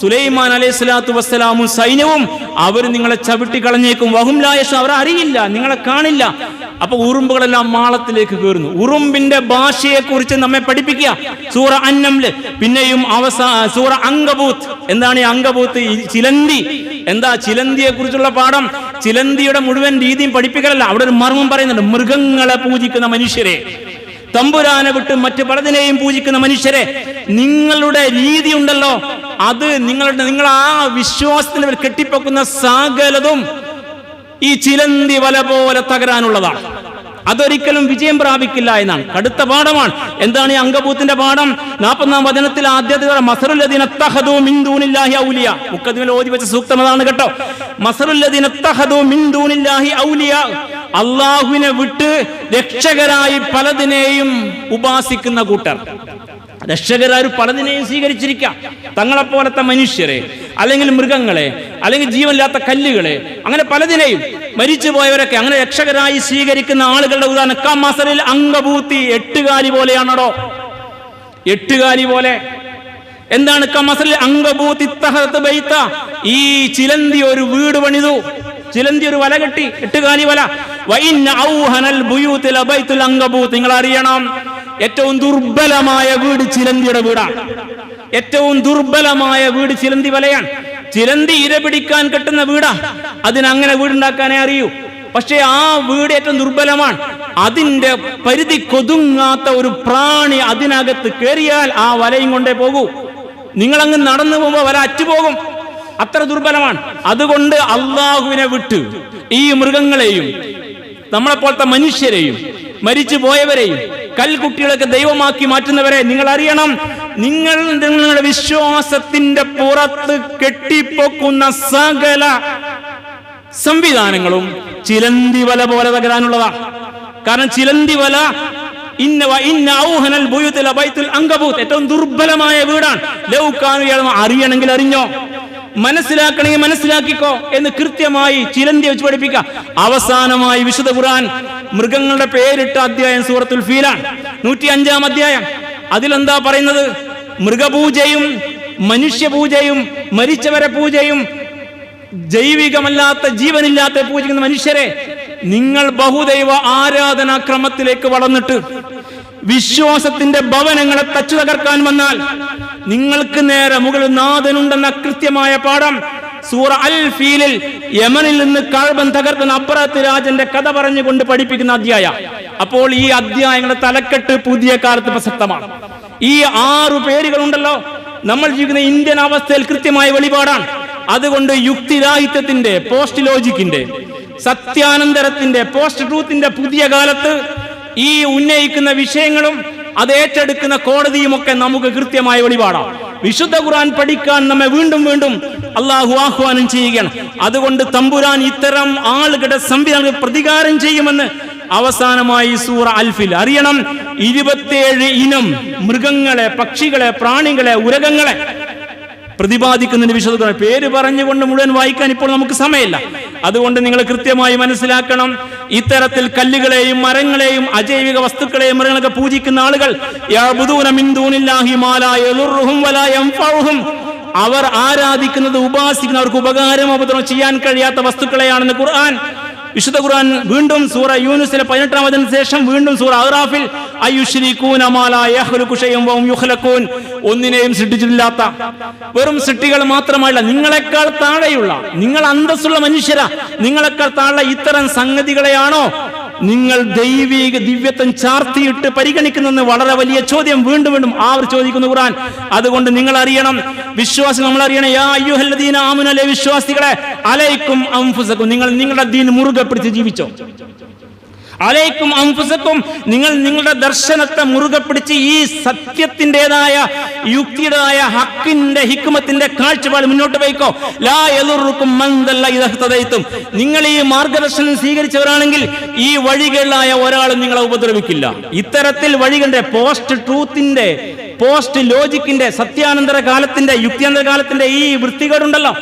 സുലൈമാൻ അലൈഹിസ്സലാത്തു വസ്സലാമും സൈന്യവും അവർ നിങ്ങളെ ചവിട്ടി കളഞ്ഞേക്കും. വഹും ലാ യശൂ, അവർ അറിയില്ല, നിങ്ങളെ കാണില്ല. അപ്പൊ ഉറുമ്പുകളെല്ലാം മാളത്തിലേക്ക് കയറുന്നു. ഉറുമ്പിന്റെ ഭാഷയെ കുറിച്ച് നമ്മെ പഠിപ്പിക്കുക സൂറ അൻ-നംൽ. പിന്നെയും സൂറ അങ്കബൂത്ത്. എന്താണ് ഈ അങ്കബൂത്ത്? ചിലന്തി. എന്താ ചിലന്തിയെ കുറിച്ചുള്ള പാഠം? ചിലന്തിയുടെ മുഴുവൻ രീതിയും പഠിപ്പിക്കലല്ല, അവിടെ ഒരു മർമ്മം പറയുന്നുണ്ട്. മൃഗങ്ങളെ പൂജിക്കുന്ന മനുഷ്യരെ, തമ്പുരാനെ വിട്ട് മറ്റു പലതിനെയും പൂജിക്കുന്ന മനുഷ്യരെ, നിങ്ങളുടെ രീതി ഉണ്ടല്ലോ, അത് നിങ്ങൾ ആ വിശ്വാസത്തിന് കെട്ടിപ്പൊക്കുന്ന സകലതും ഈ ചിലന്തി വല പോലെ തകരാനുള്ളതാണ്. അതൊരിക്കലും വിജയം പ്രാപിക്കില്ല എന്നാണ്. കടുത്ത പാഠമാണ്. എന്താണ് ഈ അങ്കബൂത്തിന്റെ പാഠം? 40-ാം വചനത്തിൽ ആദ്യത്തെ മസറുല്ലദീന തഖദൂ മിൻ ദൂനില്ലാഹി ഔലിയ, മുഖദ്ദിമയിൽ ഓതി വെച്ച സൂക്തം അതാണ് കേട്ടോ. മസറുല്ലദീന തഖദൂ മിൻ ദൂനില്ലാഹി ഔലിയ, അല്ലാഹുവിനെ വിട്ട് രക്ഷകരായി പലതിനെയും ഉപാസിക്കുന്ന കൂട്ടർ. രക്ഷകരാർ പലതിനെയും സ്വീകരിച്ചിരിക്കാം. തങ്ങളെപ്പോലത്തെ മനുഷ്യരെ, അല്ലെങ്കിൽ മൃഗങ്ങളെ, അല്ലെങ്കിൽ ജീവനില്ലാത്ത കല്ലുകളെ, അങ്ങനെ പലതിനെയും, മരിച്ചുപോയവരൊക്കെ അങ്ങനെ രക്ഷകരായി സ്വീകരിക്കുന്ന ആളുകളുടെ ഉദാഹരണം കമസലിൽ അങ്കബൂത്തി, 8 കാലി പോലെയാണോ? 8 കാലി പോലെ. എന്താണ് കമസലിൽ അങ്കബൂത്തി തഹത്ത് ബൈത? ഈ ചിലന്തി ഒരു വീട് പണിതു, ചിലന്തി ഒരു വല കെട്ടി, 8 കാലി വല. വഇന്ന ഔഹനൽ ബുയൂതി ലബൈതുൽ അങ്കബൂത്ത്. നിങ്ങൾ അറിയണം, ഏറ്റവും ദുർബലമായ വീട് ചിലന്തിയുടെ വീടാണ്. ഏറ്റവും ദുർബലമായ വീട് ചിലന്തി വലയാണ്. ചിലന്തി ഇര പിടിക്കാൻ കെട്ടുന്ന വീടാ, അതിനങ്ങനെ വീടുണ്ടാക്കാനേ അറിയൂ. പക്ഷെ ആ വീട് ഏറ്റവും ദുർബലമാണ്. അതിന്റെ പരിധി കൊതുങ്ങാത്ത ഒരു പ്രാണി അതിനകത്ത് കയറിയാൽ ആ വലയും കൊണ്ടേ പോകൂ. നിങ്ങളങ്ങ് നടന്നു പോകുമ്പോൾ വല അറ്റുപോകും, അത്ര ദുർബലമാണ്. അതുകൊണ്ട് അള്ളാഹുവിനെ വിട്ട് ഈ മൃഗങ്ങളെയും നമ്മളെപ്പോലത്തെ മനുഷ്യരെയും മരിച്ചു പോയവരെയും കൽക്കുട്ടികളൊക്കെ ദൈവമാക്കി മാറ്റുന്നവരെ നിങ്ങൾ അറിയണം, നിങ്ങളുടെ വിശ്വാസത്തിന്റെ പുറത്ത് കെട്ടിപ്പൊക്കുന്ന സകല സംവിധാനങ്ങളും ചിലന്തി വല പോലെ തകരാനുള്ളതാണ്. കാരണം ചിലന്തി വല ഏറ്റവും ദുർബലമായ വീടാണ്. അറിയണമെങ്കിൽ അറിഞ്ഞോ, മനസ്സിലാക്കണമെങ്കിൽ മനസ്സിലാക്കിക്കോ എന്ന് കൃത്യമായി ചിലന്തി വെച്ച് പഠിപ്പിക്കുക. അവസാനമായി വിശുദ്ധ ഖുർആൻ മൃഗങ്ങളുടെ പേരിട്ട അധ്യായം സൂറത്തുൽ ഫീലാണ്, 105-ാം അധ്യായം. അതിലെന്താ പറയുന്നത്? മൃഗപൂജയും മനുഷ്യപൂജയും മരിച്ചവരെ പൂജയും ജൈവികമല്ലാത്ത ജീവനില്ലാത്ത പൂജിക്കുന്ന മനുഷ്യരെ നിങ്ങൾ ബഹുദൈവ ആരാധനാക്രമത്തിലേക്ക് വളർന്നിട്ട് വിശ്വാസത്തിന്റെ ഭവനങ്ങളെ തച്ചു തകർക്കാൻ വന്നാൽ നിങ്ങൾക്ക് നേരെ മുകളിൽ നാഥനുണ്ടെന്ന കൃത്യമായ പാഠം സൂറ അൽ ഫീലിൽ യമനിൽ നിന്ന് കഅബ തകർക്കുന്ന അബ്രഹത്ത് രാജന്റെ കഥ പറഞ്ഞുകൊണ്ട് പഠിപ്പിക്കുന്ന അധ്യായ. അപ്പോൾ ഈ അധ്യായങ്ങളുടെ തലക്കെട്ട് പുതിയ കാലത്ത് പ്രസക്തമാണ്. ഈ 6 പേരുകളുണ്ടല്ലോ നമ്മൾ ജീവിക്കുന്ന ഇന്ത്യൻ അവസ്ഥയിൽ കൃത്യമായ വെളിപാടാണ്. അതുകൊണ്ട് യുക്തിരാഹിത്യത്തിന്റെ, പോസ്റ്റ് ലോജിക്കിന്റെ, സത്യാനന്തരത്തിന്റെ, പോസ്റ്റ് ട്രൂത്തിന്റെ പുതിയ കാലത്ത് ഈ ഉന്നയിക്കുന്ന വിഷയങ്ങളും അത് ഏറ്റെടുക്കുന്ന കോടതിയും ഒക്കെ നമുക്ക് കൃത്യമായ വെളിപാടാണ്. വിശുദ്ധ ഖുർആൻ പഠിക്കാൻ നമ്മെ വീണ്ടും വീണ്ടും അള്ളാഹു ആഹ്വാനം ചെയ്യുകയാണ്. അതുകൊണ്ട് തമ്പുരാൻ ഇത്തരം ആളുകളുടെ സംവിധാനങ്ങൾ പ്രതികാരം ചെയ്യുമെന്ന് അവസാനമായി സൂറ അൽഫിൽ അറിയണം. 27 ഇനം മൃഗങ്ങളെ, പക്ഷികളെ, പ്രാണികളെ, ഉരകങ്ങളെ പ്രതിപാദിക്കുന്നതിന് വിശുദ്ധ ഖുർആൻ പേര് പറഞ്ഞുകൊണ്ട് മുഴുവൻ വായിക്കാൻ ഇപ്പോൾ നമുക്ക് സമയമില്ല. അതുകൊണ്ട് നിങ്ങൾ കൃത്യമായി മനസ്സിലാക്കണം, ഇത്തരത്തിൽ കല്ലുകളെയും മരങ്ങളെയും അജൈവിക വസ്തുക്കളെയും മൃഗങ്ങളൊക്കെ പൂജിക്കുന്ന ആളുകൾ അവർ ആരാധിക്കുന്നത്, ഉപാസിക്കുന്ന, അവർക്ക് ഉപകാരം ഉപദ്രവം ചെയ്യാൻ കഴിയാത്ത വസ്തുക്കളെയാണെന്ന് ഖുർആൻ. വിശുദ്ധ ഖുർആൻ വീണ്ടും സൂറ യൂനുസിലെ 18-ാമതിന് ശേഷം വീണ്ടും സൂറ അറാഫിൽ ഒന്നിനെയും സൃഷ്ടിച്ചിട്ടില്ലാത്ത വെറും സൃഷ്ടികൾ മാത്രമല്ല, നിങ്ങളെക്കാൾ താഴെയുള്ള, നിങ്ങൾ അന്തസ്സുള്ള മനുഷ്യരാ, നിങ്ങളെക്കാൾ താഴെ ഇത്തരം സംഗതികളെയാണോ നിങ്ങൾ ദൈവിക ദിവ്യത്വം ചാർത്തിയിട്ട് പരിഗണിക്കുന്നതെന്ന് വളരെ വലിയ ചോദ്യം വീണ്ടും വീണ്ടും ചോദിക്കുന്നു ഖുർആൻ. അതുകൊണ്ട് നിങ്ങൾ അറിയണം, വിശ്വാസം നമ്മൾ അറിയണം. യാ അയ്യുഹല്ലദീന ആമനൂ, വിശ്വാസികളെ, അലൈക്കും അൻഫുസക്കും, നിങ്ങൾ നിങ്ങളുടെ ദീൻ മുറുകെ പിടിച്ച് ജീവിച്ചോ. അലൈക്കും അൻഫുസക്കും, നിങ്ങൾ നിങ്ങളുടെ ദർശനത്തെ മുറുകെ പിടിച്ച് ഈ സത്യത്തിൻ്റെതായ യുക്തിയുടേതായ ഹക്കിന്റെ ഹിക്മത്തിന്റെ കാഴ്ചപ്പാട് മുന്നോട്ട് പോയിക്കോ. ലാ യദുറുക്കും മൻ ദല്ല ഇദാ ഹതദൈതും, നിങ്ങൾ ഈ മാർഗദർശനം സ്വീകരിച്ചവരാണെങ്കിൽ ഈ വഴികളിലായ ഒരാളും നിങ്ങളെ ഉപദ്രവിക്കില്ല. ഇത്തരത്തിൽ വഴികളുടെ പോസ്റ്റ് ട്രൂത്തിന്റെ, പോസ്റ്റ് ലോജിക്കിന്റെ, സത്യാനന്തര കാലത്തിന്റെ, യുക്തിയാന്തര കാലത്തിന്റെ ഈ വൃത്തികേടുണ്ടല്ലോ,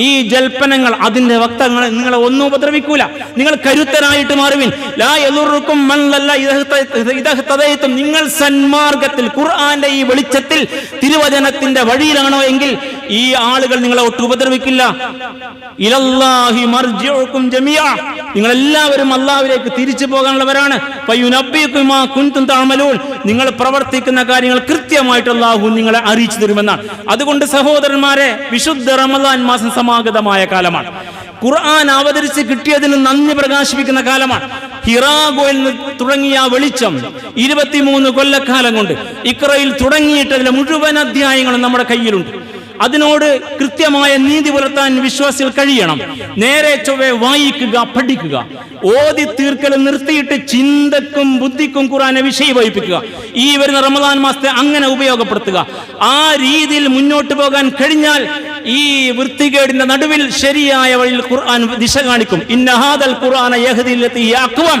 ഈ ജൽപ്പനങ്ങൾ, അതിന്റെ വക്തങ്ങൾ നിങ്ങളെ ഒന്നും ഉപദ്രവിക്കൂല. നിങ്ങൾ കരുത്തരായിട്ട് മാറുവിൻ. ലാ യദുറുക്കും മൻ ദല്ല ഇദാ ഹതദൈതും, നിങ്ങൾ സന്മാർഗത്തിൽ, ഖുർആന്റെ ഈ വെളിച്ചത്തിൽ, തിരുവചനത്തിന്റെ വഴിയിലാണോ എങ്കിൽ ഈ ആളുകൾ നിങ്ങളെ ഒട്ടും ഉപദ്രവിക്കില്ല. ഇലല്ലാഹി മർജിഉക്കും ജമീഅ, നിങ്ങൾ എല്ലാവരും അല്ലാഹുവിലേക്ക് തിരിച്ചു പോകാനുള്ളവരാണ്. ഫയുനബ്ബിഉകും മാ കുൻതും തഅമലൂൻ, നിങ്ങൾ പ്രവർത്തിക്കുന്ന കാര്യങ്ങൾ കൃത്യമായിട്ട് അല്ലാഹു നിങ്ങളെ അറിയിച്ചു തരുമെന്നാണ്. അതുകൊണ്ട് സഹോദരന്മാരെ, വിശുദ്ധ റമദാൻ മാസം സമാഗതമായ കാലമാണ്. ഖുർആൻ അവതരിച്ച് കിട്ടിയതിന് നന്ദി പ്രകാശിപ്പിക്കുന്ന കാലമാണ്. ഹിറാ ഗുഹയിൽ നിന്ന് തുടങ്ങിയ വെളിച്ചം 23 കൊല്ലക്കാലം കൊണ്ട് ഇഖ്റയിൽ തുടങ്ങിയിട്ട് അതിലെ മുഴുവൻ അധ്യായങ്ങളും നമ്മുടെ കയ്യിലുണ്ട്. അതിനോട് കൃത്യമായ നീതി പുലർത്താൻ വിശ്വാസികൾ കഴിയണം. നേരെ ചൊവ്വെ വായിക്കുക, പഠിക്കുക, ഓതി തീർക്കൽ നിർത്തിയിട്ട് ചിന്തക്കും ബുദ്ധിക്കും ഖുർആനെ വിഷയവഹിപ്പിക്കുക. ഈ വരുന്ന റമദാൻ മാസത്തെ അങ്ങനെ ഉപയോഗപ്പെടുത്തുക. ആ രീതിയിൽ മുന്നോട്ട് പോകാൻ കഴിഞ്ഞാൽ ഈ വൃത്തികേടിന്റെ നടുവിൽ ശരിയായ വഴിയിൽ ഖുർആൻ ദിശ കാണിക്കും. ഇന്ന ഹാദൽ ഖുർആന യഹ്ദി ലല്ലതി ഹിയ അഖ്വം,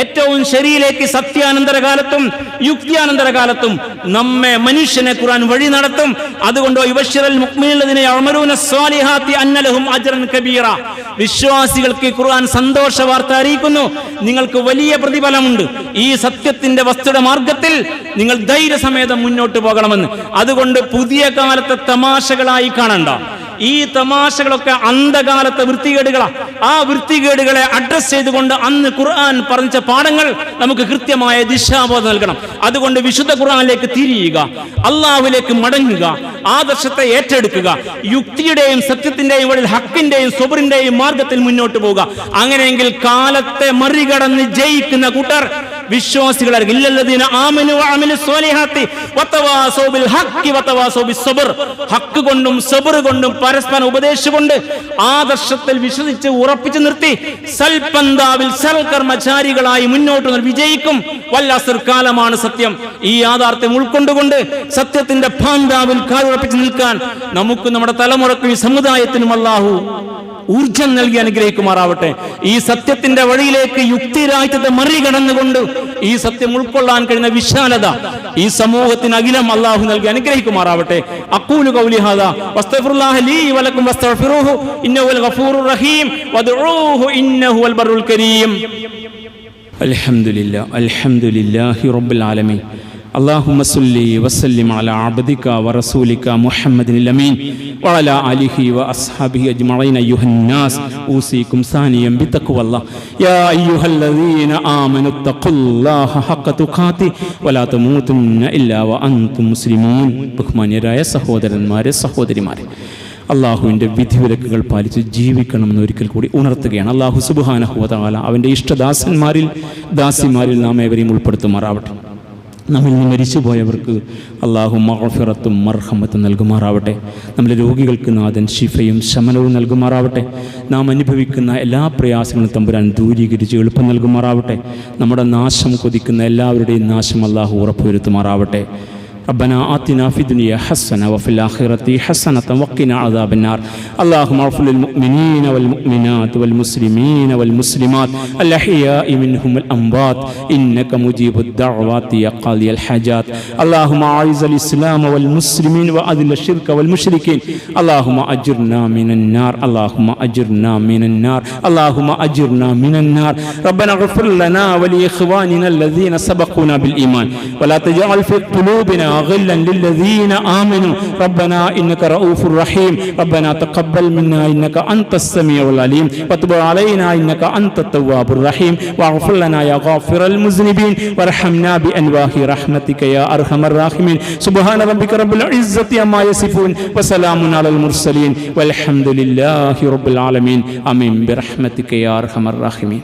ഏറ്റവും ശരിയിലേക്ക് സത്യാനന്തര കാലത്തും യുക്തിയാനന്തര കാലത്തും നമ്മെ, മനുഷ്യനെ ഖുർആൻ വഴി നടത്തും. അതുകൊണ്ട് യുബശ്ശിറുൽ മുഅ്മിനീന യഅമലൂന സ്വാലിഹാത്തി അന്ന ലഹും അജ്റൻ കബീറ, വിശ്വാസികൾക്ക് ഖുർആൻ സന്തോഷ വാർത്ത അറിയിക്കുന്നു, നിങ്ങൾക്ക് വലിയ പ്രതിഫലമുണ്ട്. ഈ സത്യത്തിന്റെ വസ്തുത മാർഗത്തിൽ നിങ്ങൾ ധൈര്യസമേതം മുന്നോട്ട് പോകണമെന്ന്. അതുകൊണ്ട് പുതിയ കാലത്തെ തമാശകളായി കാണണ്ട. ഈ തമാശകളൊക്കെ അന്ധകാലത്തെ വൃത്തികേടുകളാണ്. ആ വൃത്തികേടുകളെ അഡ്രസ് ചെയ്തുകൊണ്ട് അന്ന് ഖുർആൻ പറഞ്ഞ പാഠങ്ങൾ നമുക്ക് കൃത്യമായ ദിശാബോധം നൽകണം. അതുകൊണ്ട് വിശുദ്ധ ഖുർആനിലേക്ക് തിരിയുക, അള്ളാഹുവിലേക്ക് മടങ്ങുക, ആദർശത്തെ ഏറ്റെടുക്കുക, യുക്തിയുടെയും സത്യത്തിന്റെയും വഴിയിൽ ഹക്കിന്റെയും സ്വബറിന്റെയും മാർഗത്തിൽ മുന്നോട്ട് പോവുക. അങ്ങനെയെങ്കിൽ കാലത്തെ മറികടന്ന് ജയിക്കുന്ന കൂട്ടർ വിശ്വാസികളായിരിക്കും. ഇല്ലല്ലദീന ആമനു വഅമിലുസ് സ്വാലിഹാത്തി വതവാസൗ ബിൽ ഹഖ് വതവാസൗ ബിസ് സബ്ർ. ഹഖ് കൊണ്ടും സബ്ർ കൊണ്ടും പരസ്പരം ഉപദേശിച്ചുകൊണ്ട് ആദർശത്തിൽ വിശ്വസിച്ച് ഉറപ്പിച്ചു നിർത്തി സൽപന്താവിൽ സൽകർമ്മചാരികളായി മുന്നോട്ട് വിജയിക്കും. വല്ലസ്ർ, കാലമാണ് സത്യം. ഈ യാഥാർത്ഥ്യം ഉൾക്കൊണ്ടുകൊണ്ട് സത്യത്തിന്റെ പാന്താവിൽ കാലുറപ്പിച്ച് നിൽക്കാൻ നമുക്ക്, നമ്മുടെ തലമുറക്കും ഈ സമുദായത്തിനും അല്ലാഹു ഊർജം നൽകി അനുഗ്രഹിക്കുമാറാവട്ടെ. ഈ സത്യത്തിന്റെ വഴിയിലേക്ക് യുക്തിരാജ്യത്തെ മറികടന്നുകൊണ്ട് ഈ സത്യം ഉൾക്കൊള്ളാൻ കഴിയുന്ന വിശാലത ഈ സമൂഹത്തിന് അഖിലം അല്ലാഹു നൽകി അനുഗ്രഹിക്കുമാറാവട്ടെ. അഖൂലു ഖൗലി ഹാദാ വസ്തഗ്ഫിറുല്ലാഹ ലീ വലക്കും വസ്തഗ്ഫിറൂഹു ഇന്നഹുൽ ഗഫൂറുർ റഹീം വദ്ഉഹു ഇന്നഹുൽ ബർറുൽ കരീം. അൽഹംദുലില്ലാഹി റബ്ബിൽ ആലമീൻ. اللهم صل وسلم على عبدك ورسولك محمد الأمين وعلى آله وأصحابه أجمعين. أيها الناس أوصيكم ثانيا بتقوى الله يا أيها الذين آمنوا اتقوا الله حق تقاته ولا تموتن إلا وأنتم مسلمون. ബഹുമാന്യരായ സഹോദരന്മാരെ, സഹോദരിമാരെ, അള്ളാഹുവിൻ്റെ വിധിവിലക്കുകൾ പാലിച്ച് ജീവിക്കണമെന്ന് ഒരിക്കൽ കൂടി ഉണർത്തുകയാണ്. അള്ളാഹു സുബ്ഹാനഹു വ തആല അവൻ്റെ ഇഷ്ടദാസന്മാരിൽ, ദാസിമാരിൽ നാം ഏവരെയും ഉൾപ്പെടുത്തുമാറാവട്ടെ. നമ്മിൽ നിന്ന് മരിച്ചുപോയവർക്ക് അള്ളാഹു മഗ്ഫിറത്തും മർഹമത്തും നൽകുമാറാവട്ടെ. നമ്മുടെ രോഗികൾക്ക് നാഥൻ ശിഫയും ശമനവും നൽകുമാറാവട്ടെ. നാം അനുഭവിക്കുന്ന എല്ലാ പ്രയാസങ്ങളും തമ്പുരാൻ ദൂരീകരിച്ച് എളുപ്പം നൽകുമാറാവട്ടെ. നമ്മുടെ നാശം കൊതിക്കുന്ന എല്ലാവരുടെയും നാശം അള്ളാഹു ഉറപ്പുവരുത്തുമാറാവട്ടെ. ربنا آتنا في الدنيا حسنة وفي الآخرة حسنة وقنا عذاب النار. اللهم اغفر للمؤمنين والمؤمنات والمسلمين والمسلمات الأحياء منهم والأموات إنك مجيب الدعوات يا قاضي الحاجات. اللهم أعز الإسلام والمسلمين وأذل الشرك والمشركين. اللهم أجرنا من النار. اللهم أجرنا من النار. اللهم أجرنا من النار. ربنا اغفر لنا ولإخواننا الذين سبقونا بالإيمان ولا تجعل في قلوبنا غلا للذين آمنوا ربنا إنك رؤوف رحيم. ربنا تقبل منا إنك أنت السميع العليم وتب علينا إنك أنت التواب الرحيم واغفر لنا يا غافر المذنبين وارحمنا بأنواع رحمتك يا أرحم الراحمين. سبحان ربك رب العزة عما يصفون وسلام على المرسلين والحمد لله رب العالمين. آمين برحمتك يا أرحم الراحمين.